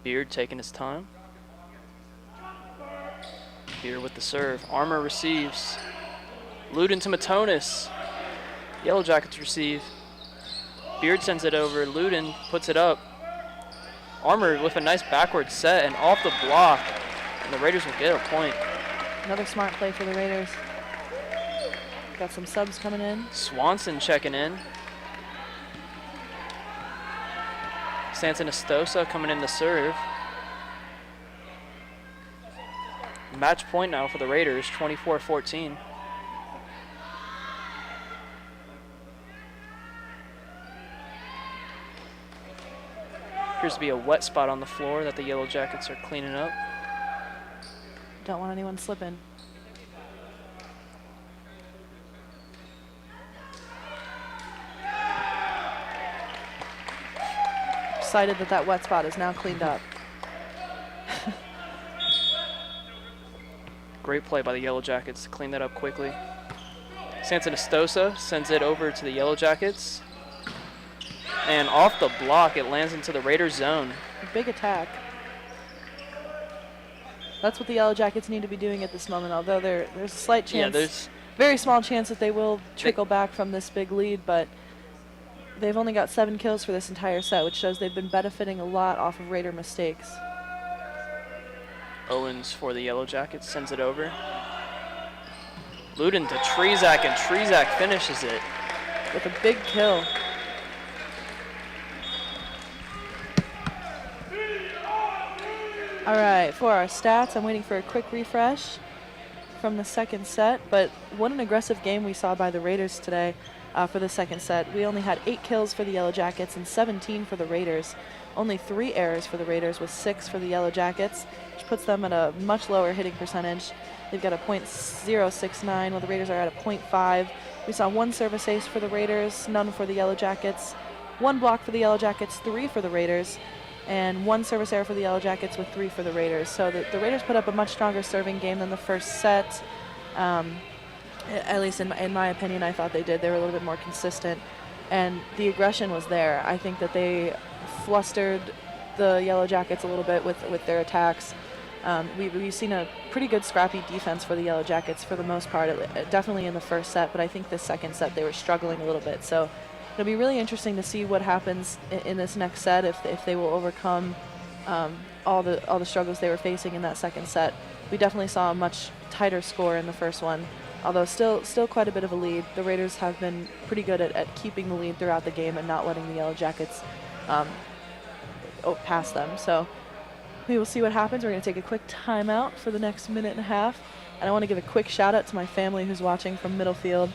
Speaker 1: Beard taking his time. Beard with the serve. Armor receives. Luden to Matonis. Yellow Jackets receive. Beard sends it over. Luden puts it up. Armor with a nice backward set and off the block. And the Raiders will get a point.
Speaker 2: Another smart play for the Raiders. Got some subs coming in.
Speaker 1: Swanson checking in. Santanastosa coming in to serve. Match point now for the Raiders, 24-14. Appears to be a wet spot on the floor that the Yellow Jackets are cleaning up.
Speaker 2: Don't want anyone slipping. Excited that that wet spot is now cleaned up.
Speaker 1: Great play by the Yellow Jackets to clean that up quickly. Santanastosa sends it over to the Yellow Jackets. And off the block, it lands into the Raiders zone.
Speaker 2: A big attack. That's what the Yellow Jackets need to be doing at this moment, although there's a slight chance, very small chance that they will trickle back from this big lead, but they've only got 7 kills for this entire set, which shows they've been benefiting a lot off of Raider mistakes.
Speaker 1: Owens for the Yellow Jackets sends it over. Luden to Trezak, and Trezak finishes it.
Speaker 2: With a big kill. All right, for our stats, I'm waiting for a quick refresh from the second set, but what an aggressive game we saw by the Raiders today for the second set. We only had 8 kills for the Yellow Jackets and 17 for the Raiders. Only 3 errors for the Raiders with 6 for the Yellow Jackets, which puts them at a much lower hitting percentage. They've got a .069, while the Raiders are at a .5. We saw 1 service ace for the Raiders, none for the Yellow Jackets, 1 block for the Yellow Jackets, 3 for the Raiders, and 1 service error for the Yellow Jackets with 3 for the Raiders. So the Raiders put up a much stronger serving game than the first set. At least in my opinion, I thought they did. They were a little bit more consistent, and the aggression was there. I think that they flustered the Yellow Jackets a little bit with their attacks. We've seen a pretty good scrappy defense for the Yellow Jackets for the most part, definitely in the first set, but I think the second set they were struggling a little bit. So it'll be really interesting to see what happens in this next set, if they will overcome all the struggles they were facing in that second set. We definitely saw a much tighter score in the first one, although still quite a bit of a lead. The Raiders have been pretty good at keeping the lead throughout the game and not letting the Yellow Jackets pass them. So we will see what happens. We're going to take a quick timeout for the next minute and a half. And I want to give a quick shout out to my family who's watching from Middlefield.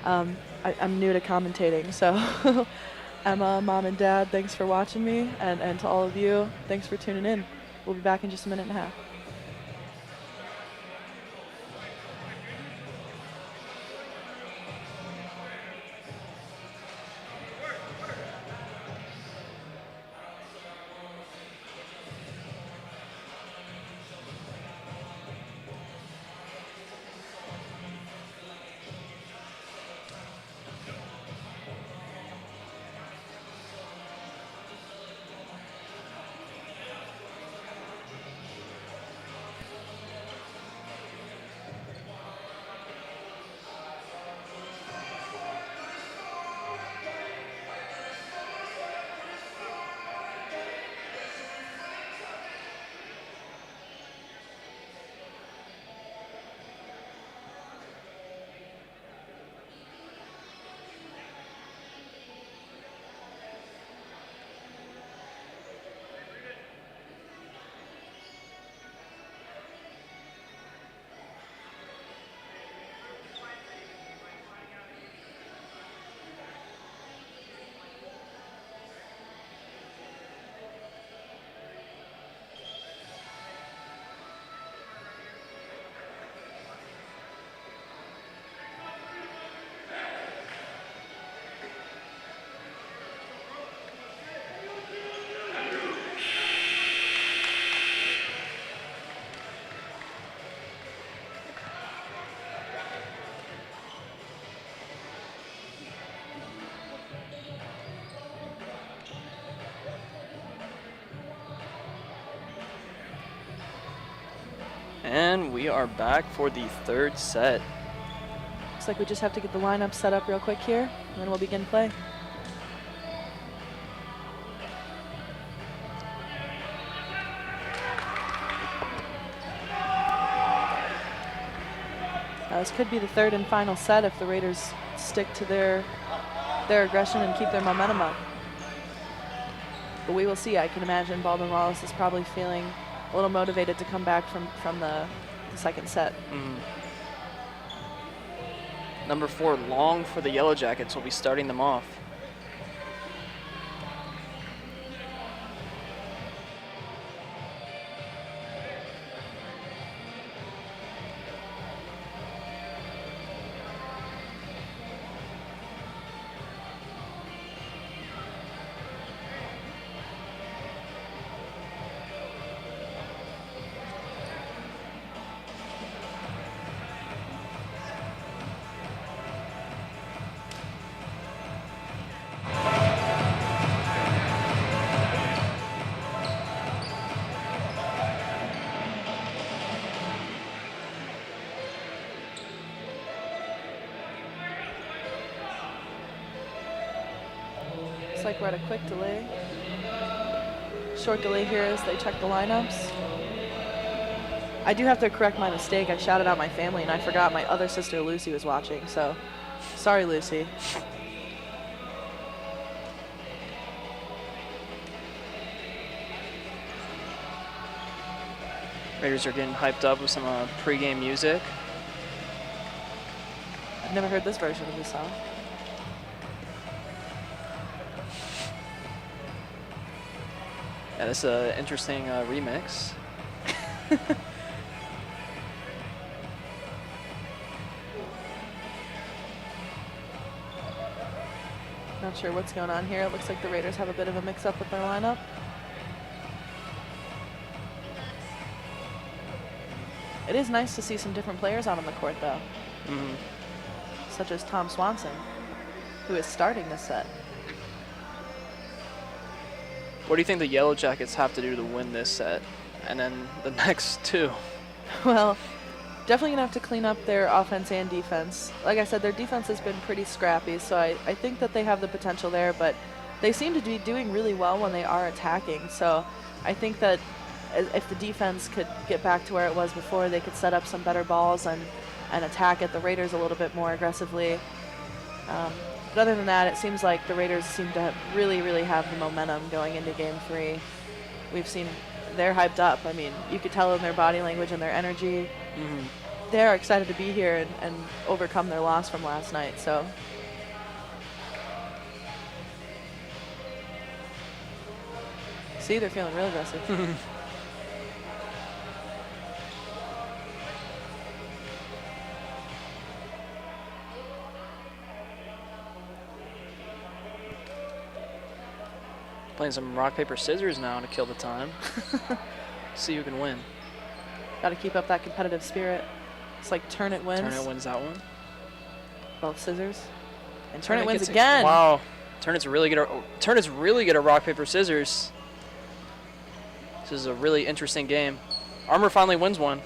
Speaker 2: I'm new to commentating, so Emma, Mom, and Dad, thanks for watching me. And to all of you, thanks for tuning in. We'll be back in just a minute and a half.
Speaker 1: And we are back for the third set.
Speaker 2: Looks like we just have to get the lineup set up real quick here, and then we'll begin play. This could be the third and final set if the Raiders stick to their aggression and keep their momentum up. But we will see. I can imagine Baldwin Wallace is probably feeling a little motivated to come back from the second set.
Speaker 1: Number 4, Long for the Yellow Jackets, will be starting them off.
Speaker 2: Looks like we're at a quick delay. Short delay here as they check the lineups. I do have to correct my mistake. I shouted out my family and I forgot my other sister Lucy was watching, so sorry, Lucy.
Speaker 1: Raiders are getting hyped up with some pregame music.
Speaker 2: I've never heard this version of the song.
Speaker 1: Yeah, this is an interesting remix.
Speaker 2: Not sure what's going on here. It looks like the Raiders have a bit of a mix-up with their lineup. It is nice to see some different players out on the court, though.
Speaker 1: Mm-hmm.
Speaker 2: Such as Tom Swanson, who is starting this set.
Speaker 1: What do you think the Yellow Jackets have to do to win this set and then the next two?
Speaker 2: Well, definitely gonna have to clean up their offense and defense. Like I said, their defense has been pretty scrappy, so I think that they have the potential there, but they seem to be doing really well when they are attacking. So I think that if the defense could get back to where it was before, they could set up some better balls and attack at the Raiders a little bit more aggressively. But other than that, it seems like the Raiders seem to really have the momentum going into Game 3. We've seen they're hyped up. I mean, you could tell in their body language and their energy.
Speaker 1: Mm-hmm.
Speaker 2: They're excited to be here and overcome their loss from last night. So see, they're feeling real aggressive.
Speaker 1: Playing some rock, paper, scissors now to kill the time. See who can win.
Speaker 2: Got to keep up that competitive spirit. It's like turn it wins.
Speaker 1: Turn it wins that one.
Speaker 2: Both scissors. And turn it wins again.
Speaker 1: again. Wow. Turn it's really good. Turn it's really good at rock, paper, scissors. This is a really interesting game. Armour finally wins one.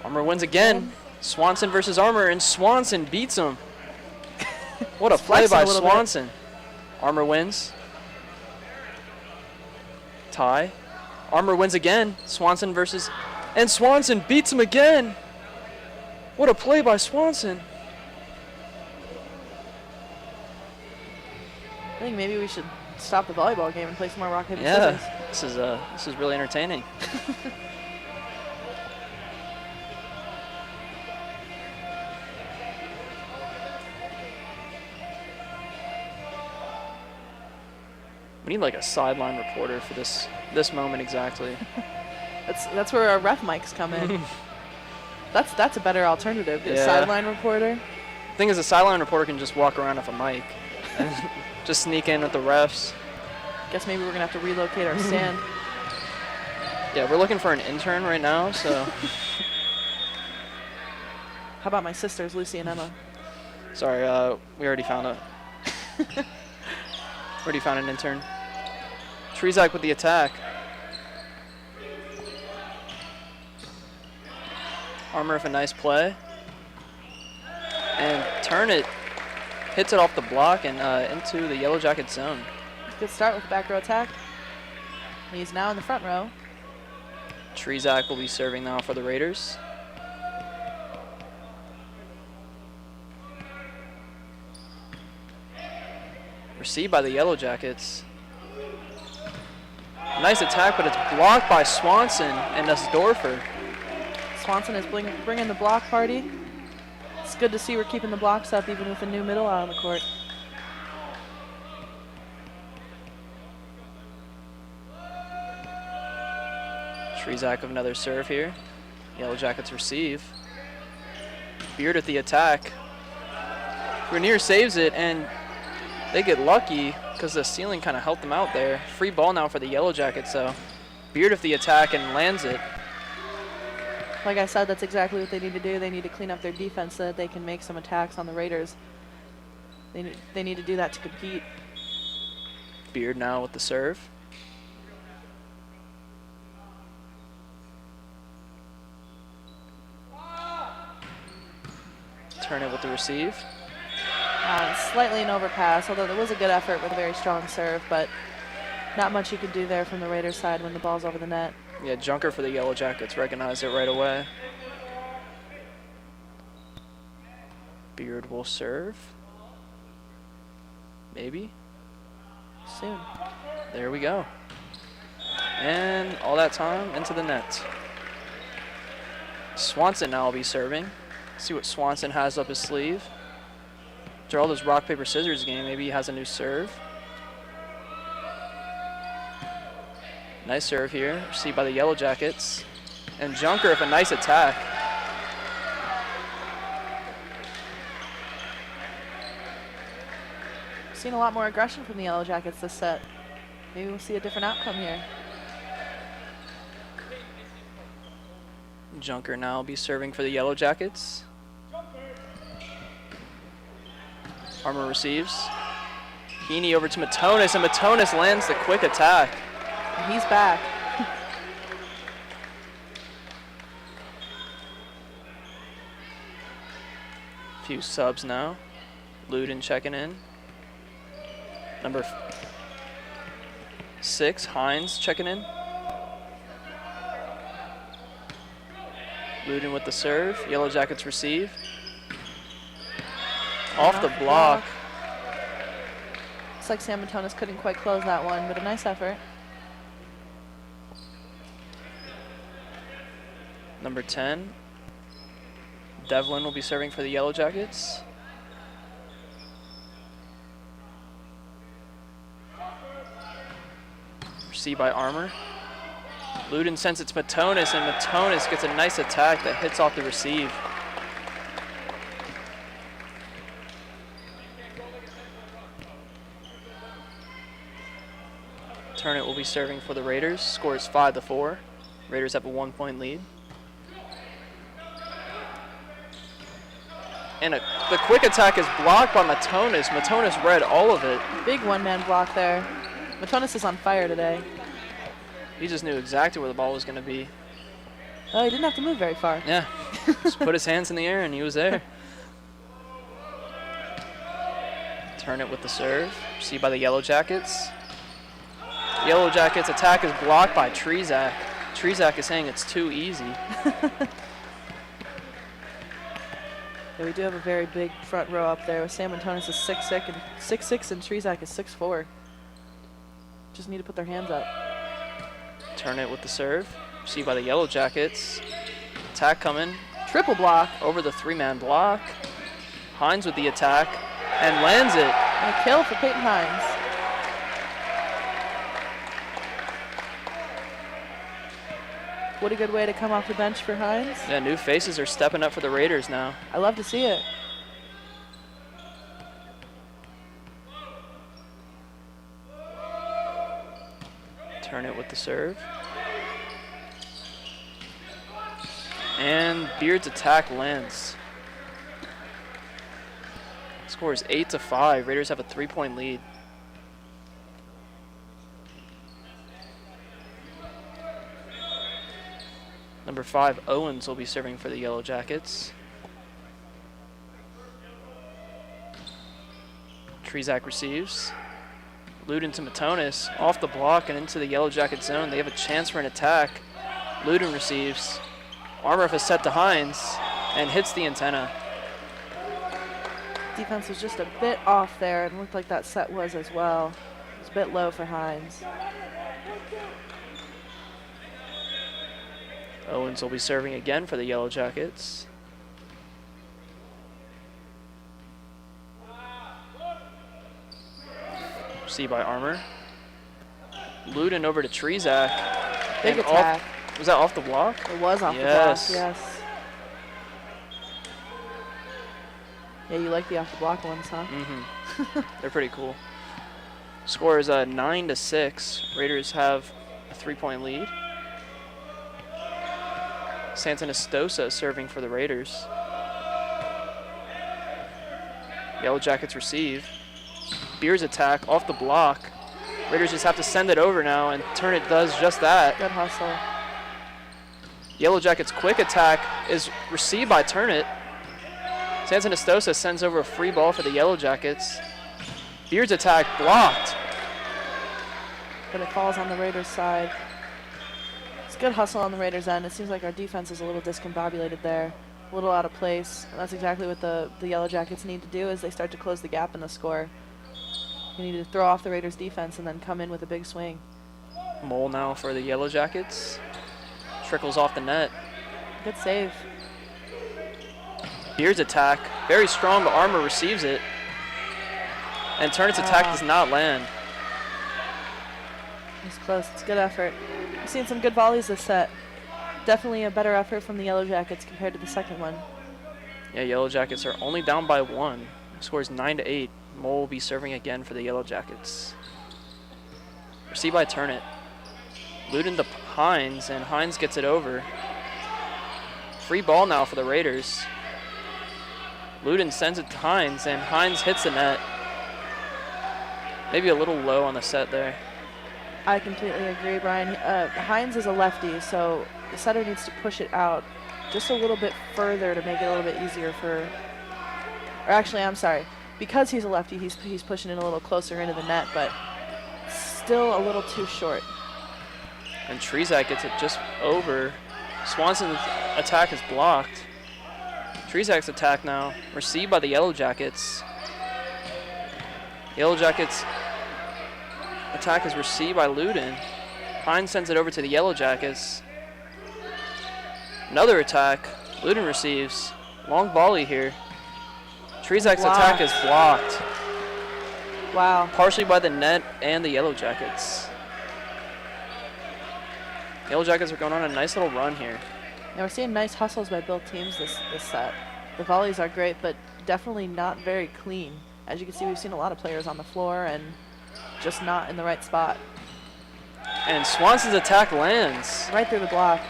Speaker 1: Armour wins again. Swanson versus Armour, and Swanson beats him. What a play by Swanson. Armour wins. Tie. Armour wins again. Swanson versus... And Swanson beats him again. What a play by Swanson.
Speaker 2: I think maybe we should stop the volleyball game and play some more rock, paper, scissors.
Speaker 1: Yeah, this is really entertaining. We need like a sideline reporter for this moment exactly.
Speaker 2: That's where our ref mics come in. That's a better alternative. The sideline reporter.
Speaker 1: The thing is, a sideline reporter can just walk around with a mic and just sneak in with the refs.
Speaker 2: Guess maybe we're gonna have to relocate our stand.
Speaker 1: Yeah, we're looking for an intern right now, so.
Speaker 2: How about my sisters, Lucy and Emma?
Speaker 1: Sorry, we already found an intern. Trezak with the attack. Armour with a nice play. And Turn it hits it off the block and into the Yellow Jacket zone.
Speaker 2: Good start with the back row attack. He's now in the front row.
Speaker 1: Trezak will be serving now for the Raiders. Received by the Yellow Jackets. Nice attack, but it's blocked by Swanson and Nussdorfer.
Speaker 2: Swanson is bringing the block party. It's good to see we're keeping the blocks up even with the new middle out on the court.
Speaker 1: Trezak with another serve here. Yellow Jackets receive. Beard at the attack. Grenier saves it, and they get lucky because the ceiling kind of helped them out there. Free ball now for the Yellow Jackets, so Beard with the attack and lands it.
Speaker 2: Like I said, that's exactly what they need to do. They need to clean up their defense so that they can make some attacks on the Raiders. They need to do that to compete.
Speaker 1: Beard now with the serve. Turn it with the receive.
Speaker 2: Slightly an overpass, although there was a good effort with a very strong serve, but not much you could do there from the Raiders' side when the ball's over the net.
Speaker 1: Yeah, Junker for the Yellow Jackets recognized it right away. Beard will serve. Maybe.
Speaker 2: Soon.
Speaker 1: There we go. And all that time into the net. Swanson now will be serving. See what Swanson has up his sleeve. After all this rock, paper, scissors game, maybe he has a new serve. Nice serve here, received by the Yellow Jackets. And Junker with a nice attack.
Speaker 2: Seen a lot more aggression from the Yellow Jackets this set. Maybe we'll see a different outcome here.
Speaker 1: Junker now will be serving for the Yellow Jackets. Armour receives. Heaney over to Matonis, and Matonis lands the quick attack.
Speaker 2: And he's back.
Speaker 1: Few subs now. Luden checking in. Number 6, Hines checking in. Luden with the serve. Yellow Jackets receive. Off the block.
Speaker 2: Looks like Sam Matonis couldn't quite close that one, but a nice effort.
Speaker 1: Number 10, Devlin will be serving for the Yellow Jackets. Received by Armour. Luden sends it to Matonis, and Matonis gets a nice attack that hits off the receive. Turnit will be serving for the Raiders. Score is 5-4. Raiders have a 1-point lead. And the quick attack is blocked by Matonis. Matonis read all of it.
Speaker 2: Big one-man block there. Matonis is on fire today.
Speaker 1: He just knew exactly where the ball was going to be.
Speaker 2: Oh, he didn't have to move very far.
Speaker 1: Yeah, just put his hands in the air and he was there. Turnit with the serve. Received by the Yellow Jackets. Yellow Jackets attack is blocked by Trezak. Trezak is saying it's too easy.
Speaker 2: Yeah, we do have a very big front row up there with Sam Matonis is 6'6", and Trezak is 6'4". Just need to put their hands up.
Speaker 1: Turnit with the serve. Received by the Yellow Jackets. Attack coming.
Speaker 2: Triple block.
Speaker 1: Over the 3-man block. Hines with the attack and lands it.
Speaker 2: And a kill for Peyton Hines. What a good way to come off the bench for Hines.
Speaker 1: Yeah, new faces are stepping up for the Raiders now.
Speaker 2: I love to see it.
Speaker 1: Turnit with the serve. And Beard's attack lands. Score is 8-5. Raiders have a 3-point lead. Number 5, Owens will be serving for the Yellow Jackets. Trezak receives. Luden to Matonis, off the block and into the Yellow Jacket zone. They have a chance for an attack. Luden receives. Armour is set to Hines and hits the antenna.
Speaker 2: Defense was just a bit off there and looked like that set was as well. It was a bit low for Hines.
Speaker 1: Owens will be serving again for the Yellow Jackets. Received by Armour. Luden over to Trezak.
Speaker 2: Big attack.
Speaker 1: Was that off the block?
Speaker 2: It was off
Speaker 1: Yes.
Speaker 2: the block, yes. Yeah, you like the off the block ones, huh?
Speaker 1: Mm-hmm. They're pretty cool. Score is 9-6. Raiders have a 3-point lead. Santanastosa serving for the Raiders. Yellow Jackets receive. Beers attack off the block. Raiders just have to send it over now, and Turnit does just that.
Speaker 2: Good hustle.
Speaker 1: Yellow Jackets' quick attack is received by Turnit. Santanastosa sends over a free ball for the Yellow Jackets. Beard's attack blocked.
Speaker 2: But it falls on the Raiders' side. It's good hustle on the Raiders' end. It seems like our defense is a little discombobulated there, a little out of place. And that's exactly what the Yellow Jackets need to do as they start to close the gap in the score. You need to throw off the Raiders' defense and then come in with a big swing.
Speaker 1: Mole now for the Yellow Jackets. Trickles off the net.
Speaker 2: Good save.
Speaker 1: Beard's attack, very strong, but Armor receives it. And Turnit's attack does not land.
Speaker 2: It's close. It's a good effort. We've seen some good volleys this set. Definitely a better effort from the Yellow Jackets compared to the second one.
Speaker 1: Yeah, Yellow Jackets are only down by 1. Scores 9-8. Mole will be serving again for the Yellow Jackets. Received by Turnit. Luden to Hines, and Hines gets it over. Free ball now for the Raiders. Luden sends it to Hines, and Hines hits the net. Maybe a little low on the set there.
Speaker 2: I completely agree, Brian. Hines is a lefty, so the setter needs to push it out just a little bit further to make it a little bit easier for... Or actually, I'm sorry. Because he's a lefty, he's pushing it a little closer into the net, but still a little too short.
Speaker 1: And Trezak gets it just over. Swanson's attack is blocked. Trezak's attack now, received by the Yellow Jackets. Yellow Jackets attack is received by Luden. Hines sends it over to the Yellow Jackets. Another attack. Luden receives. Long volley here. Trezak's attack is blocked.
Speaker 2: Wow.
Speaker 1: Partially by the net and the Yellow Jackets. Yellow Jackets are going on a nice little run here.
Speaker 2: Now we're seeing nice hustles by both teams this set. The volleys are great, but definitely not very clean. As you can see, we've seen a lot of players on the floor and just not in the right spot.
Speaker 1: And Swanson's attack lands.
Speaker 2: Right through the block.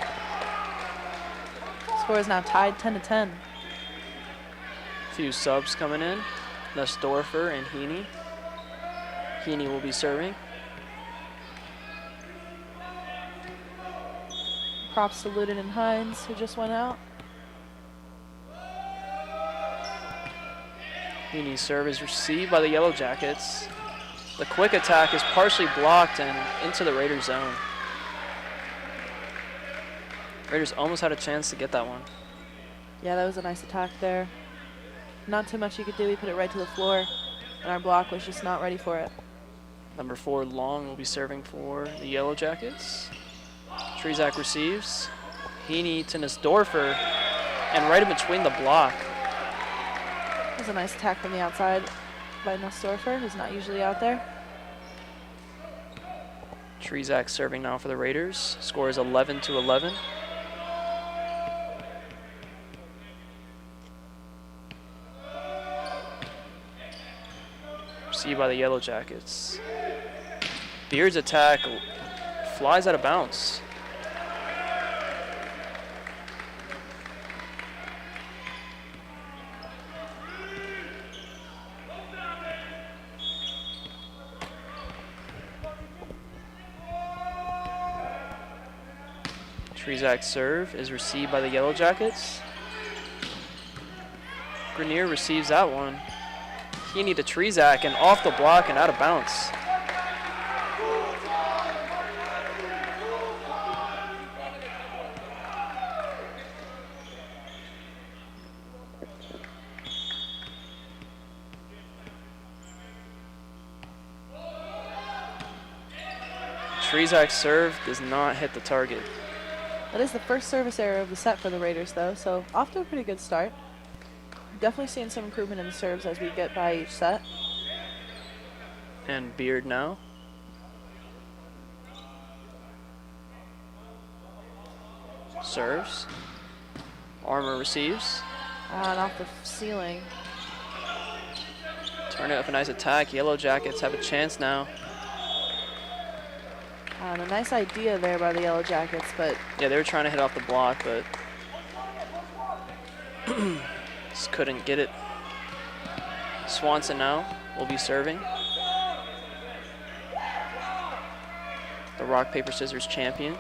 Speaker 2: Score is now tied 10-10.
Speaker 1: Few subs coming in. Nestorfer and Heaney. Heaney will be serving.
Speaker 2: Props to Luden and Hines, who just went out.
Speaker 1: Heaney's serve is received by the Yellow Jackets. The quick attack is partially blocked and into the Raiders zone. Raiders almost had a chance to get that one.
Speaker 2: Yeah, that was a nice attack there. Not too much you could do. He put it right to the floor, and our block was just not ready for it.
Speaker 1: Number 4, Long, will be serving for the Yellow Jackets. Trezak receives. Heaney to Nesdorfer, and right in between the block.
Speaker 2: That was a nice attack from the outside by Nesdorfer, who's not usually out there.
Speaker 1: Trezak serving now for the Raiders. Score is 11-11. Received by the Yellow Jackets. Beard's attack flies out of bounds. Trezak's serve is received by the Yellow Jackets. Grenier receives that one. Heaney to Trezak, and off the block and out of bounds. Trezak's serve does not hit the target.
Speaker 2: That is the first service error of the set for the Raiders, though, so off to a pretty good start. Definitely seeing some improvement in the serves as we get by each set.
Speaker 1: And Beard now. Serves. Armor receives.
Speaker 2: And off the ceiling.
Speaker 1: Turn it up a nice attack. Yellow Jackets have a chance now.
Speaker 2: A nice idea there by the Yellow Jackets, but...
Speaker 1: Yeah, they were trying to hit off the block, but... just couldn't get it. Swanson now will be serving. The rock, paper, scissors champion.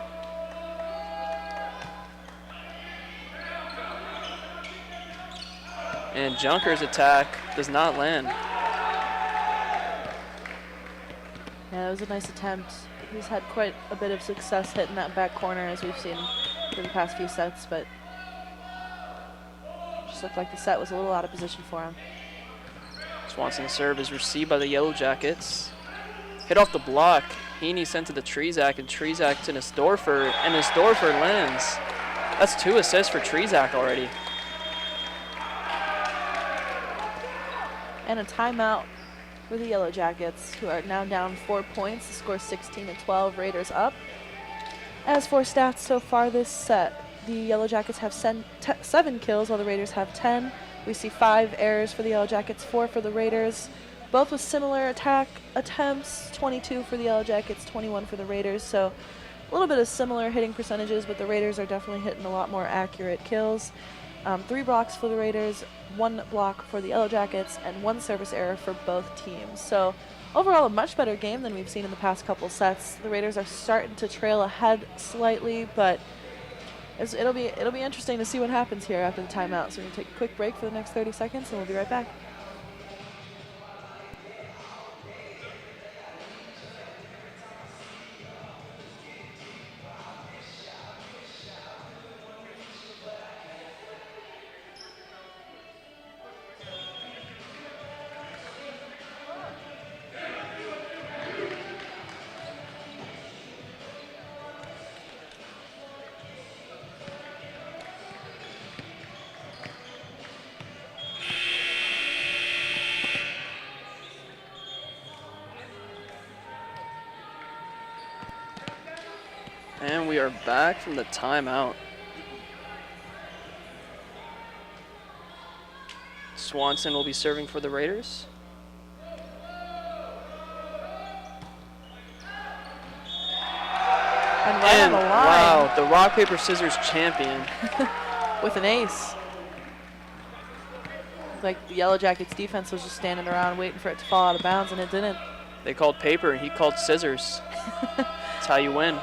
Speaker 1: And Junker's attack does not land.
Speaker 2: Yeah, that was a nice attempt. He's had quite a bit of success hitting that back corner, as we've seen for the past few sets, but just looked like the set was a little out of position for him.
Speaker 1: Swanson's serve is received by the Yellow Jackets. Hit off the block. Heaney sent to the Trezak, and Trezak to Nisdorfer, and Nisdorfer lands. That's 2 assists for Trezak already.
Speaker 2: And a timeout for the Yellow Jackets, who are now down 4 points. The score 16-12, Raiders up. As for stats so far this set, the Yellow Jackets have 7 kills, while the Raiders have 10. We see 5 errors for the Yellow Jackets, 4 for the Raiders. Both with similar attack attempts, 22 for the Yellow Jackets, 21 for the Raiders. So a little bit of similar hitting percentages, but the Raiders are definitely hitting a lot more accurate kills. 3 blocks for the Raiders, 1 block for the Yellow Jackets, and 1 service error for both teams. So overall, a much better game than we've seen in the past couple sets. The Raiders are starting to trail ahead slightly, but it'll be interesting to see what happens here after the timeout. So we're gonna take a quick break for the next 30 seconds, and we'll be right back.
Speaker 1: And we are back from the timeout. Swanson will be serving for the Raiders.
Speaker 2: And right on the line.
Speaker 1: Wow, the rock, paper, scissors champion.
Speaker 2: With an ace. Like the Yellow Jackets defense was just standing around waiting for it to fall out of bounds, and it didn't.
Speaker 1: They called paper, and he called scissors. That's how you win.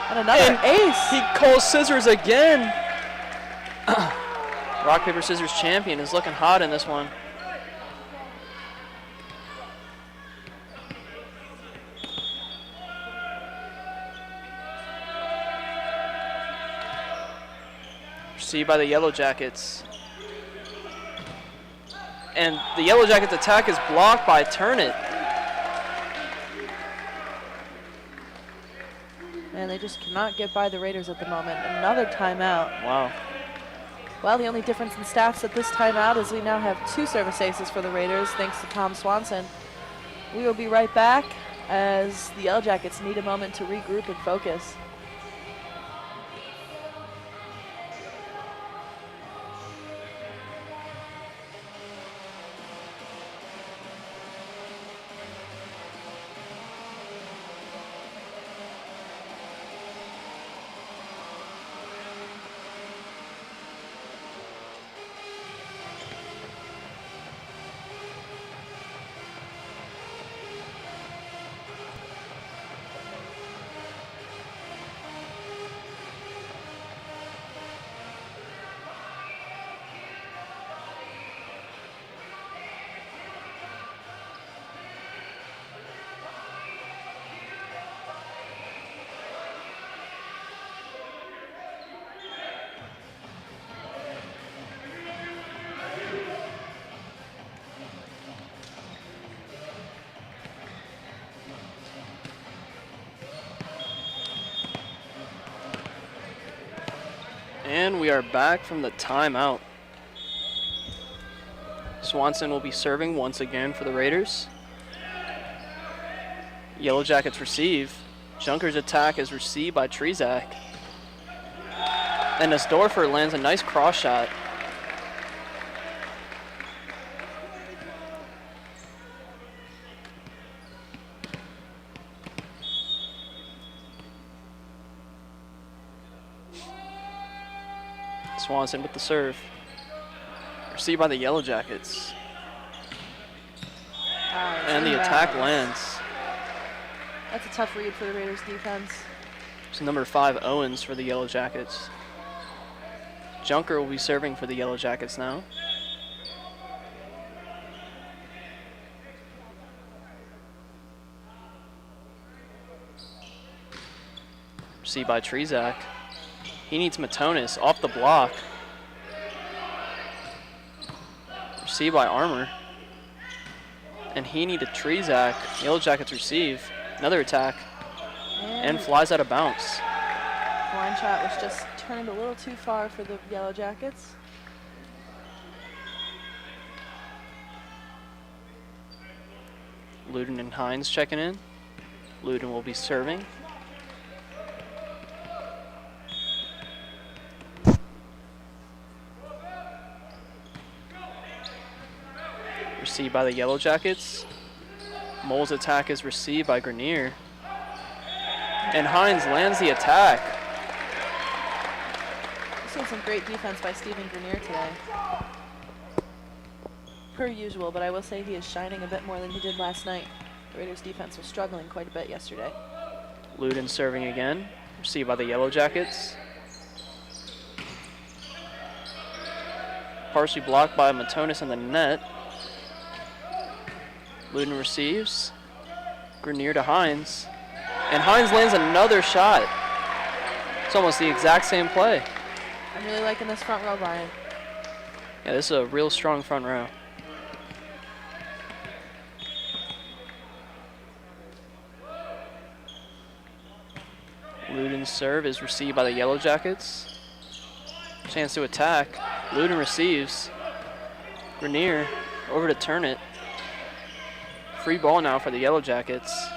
Speaker 2: And another ace.
Speaker 1: He calls scissors again. Rock, paper, scissors champion is looking hot in this one. Received by the Yellow Jackets. And the Yellow Jackets attack is blocked by Turnit.
Speaker 2: And they just cannot get by the Raiders at the moment. Another timeout.
Speaker 1: Wow.
Speaker 2: Well, the only difference in stats at this timeout is we now have 2 service aces for the Raiders, thanks to Tom Swanson. We will be right back as the Yellow Jackets need a moment to regroup and focus.
Speaker 1: And we are back from the timeout. Swanson will be serving once again for the Raiders. Yellow Jackets receive. Junker's attack is received by Trezak. And Nisdorfer lands a nice cross shot. Swanson with the serve. Received by the Yellow Jackets. And the attack lands.
Speaker 2: That's a tough read for the Raiders defense.
Speaker 1: It's number 5, Owens, for the Yellow Jackets. Junker will be serving for the Yellow Jackets now. Received by Trezak. He needs Matonis off the block. Received by Armour. And Heaney to Trezak. Yellow Jackets receive. Another attack. And
Speaker 2: And
Speaker 1: flies out of bounds.
Speaker 2: line shot was just turned a little too far for the Yellow Jackets.
Speaker 1: Luden and Hines checking in. Luden will be serving. Received by the Yellow Jackets. Mole's attack is received by Grenier. And Hines lands the attack.
Speaker 2: We've seen some great defense by Stephen Grenier today. Per usual, but I will say he is shining a bit more than he did last night. The Raiders defense was struggling quite a bit yesterday.
Speaker 1: Luden serving again. Received by the Yellow Jackets. Partially blocked by Matonis in the net. Luden receives. Grenier to Hines. And Hines lands another shot. It's almost the exact same play.
Speaker 2: I'm really liking this front row, Brian.
Speaker 1: Yeah, this is a real strong front row. Luden's serve is received by the Yellow Jackets. Chance to attack. Luden receives. Grenier over to turn it. Free ball now for the Yellow Jackets.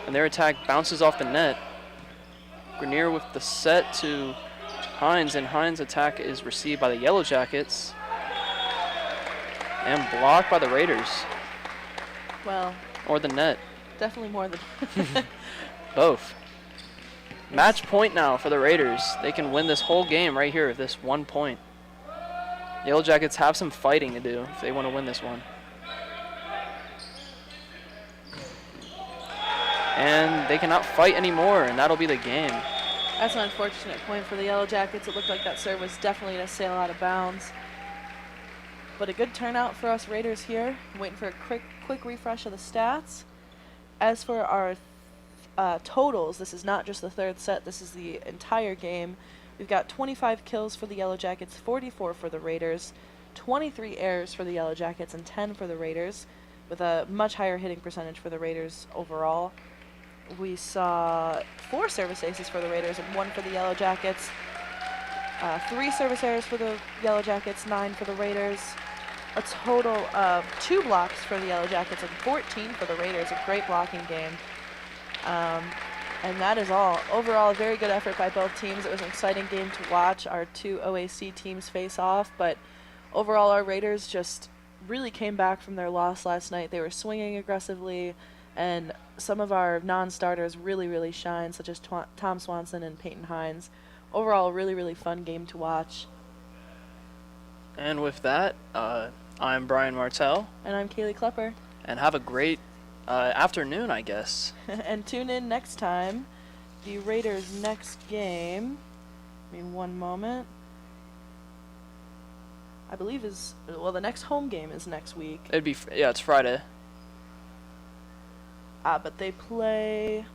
Speaker 1: And their attack bounces off the net. Grenier with the set to Hines, and Hines' attack is received by the Yellow Jackets. And blocked by the Raiders.
Speaker 2: Well,
Speaker 1: Or the net.
Speaker 2: definitely more than
Speaker 1: Both. Match point now for the Raiders. They can win this whole game right here with this 1 point. Yellow Jackets have some fighting to do if they want to win this one. And they cannot fight anymore, and that'll be the game.
Speaker 2: That's an unfortunate point for the Yellow Jackets. It looked like that serve was definitely going to sail out of bounds. But a good turnout for us Raiders here. I'm waiting for a quick refresh of the stats. As for our totals, this is not just the third set, this is the entire game. We've got 25 kills for the Yellow Jackets, 44 for the Raiders, 23 errors for the Yellow Jackets, and 10 for the Raiders, with a much higher hitting percentage for the Raiders overall. We saw 4 service aces for the Raiders and 1 for the Yellow Jackets. 3 service errors for the Yellow Jackets, 9 for the Raiders. A total of 2 blocks for the Yellow Jackets and 14 for the Raiders. A great blocking game. And that is all. Overall, a very good effort by both teams. It was an exciting game to watch our 2 OAC teams face off, but overall our Raiders just really came back from their loss last night. They were swinging aggressively, and some of our non-starters really shined, such as Tom Swanson and Peyton Hines. Overall, a really fun game to watch.
Speaker 1: And with that, I'm Brian Martell.
Speaker 2: And I'm Kaylee Klepper.
Speaker 1: And have a great afternoon, I guess.
Speaker 2: And tune in next time. The Raiders' next game, give me one moment, I believe the next home game is next week.
Speaker 1: It'd be, yeah, it's Friday.
Speaker 2: But they play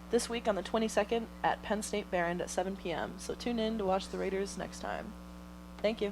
Speaker 2: this week on the 22nd at Penn State Barron at 7 p.m. So tune in to watch the Raiders next time. Thank you.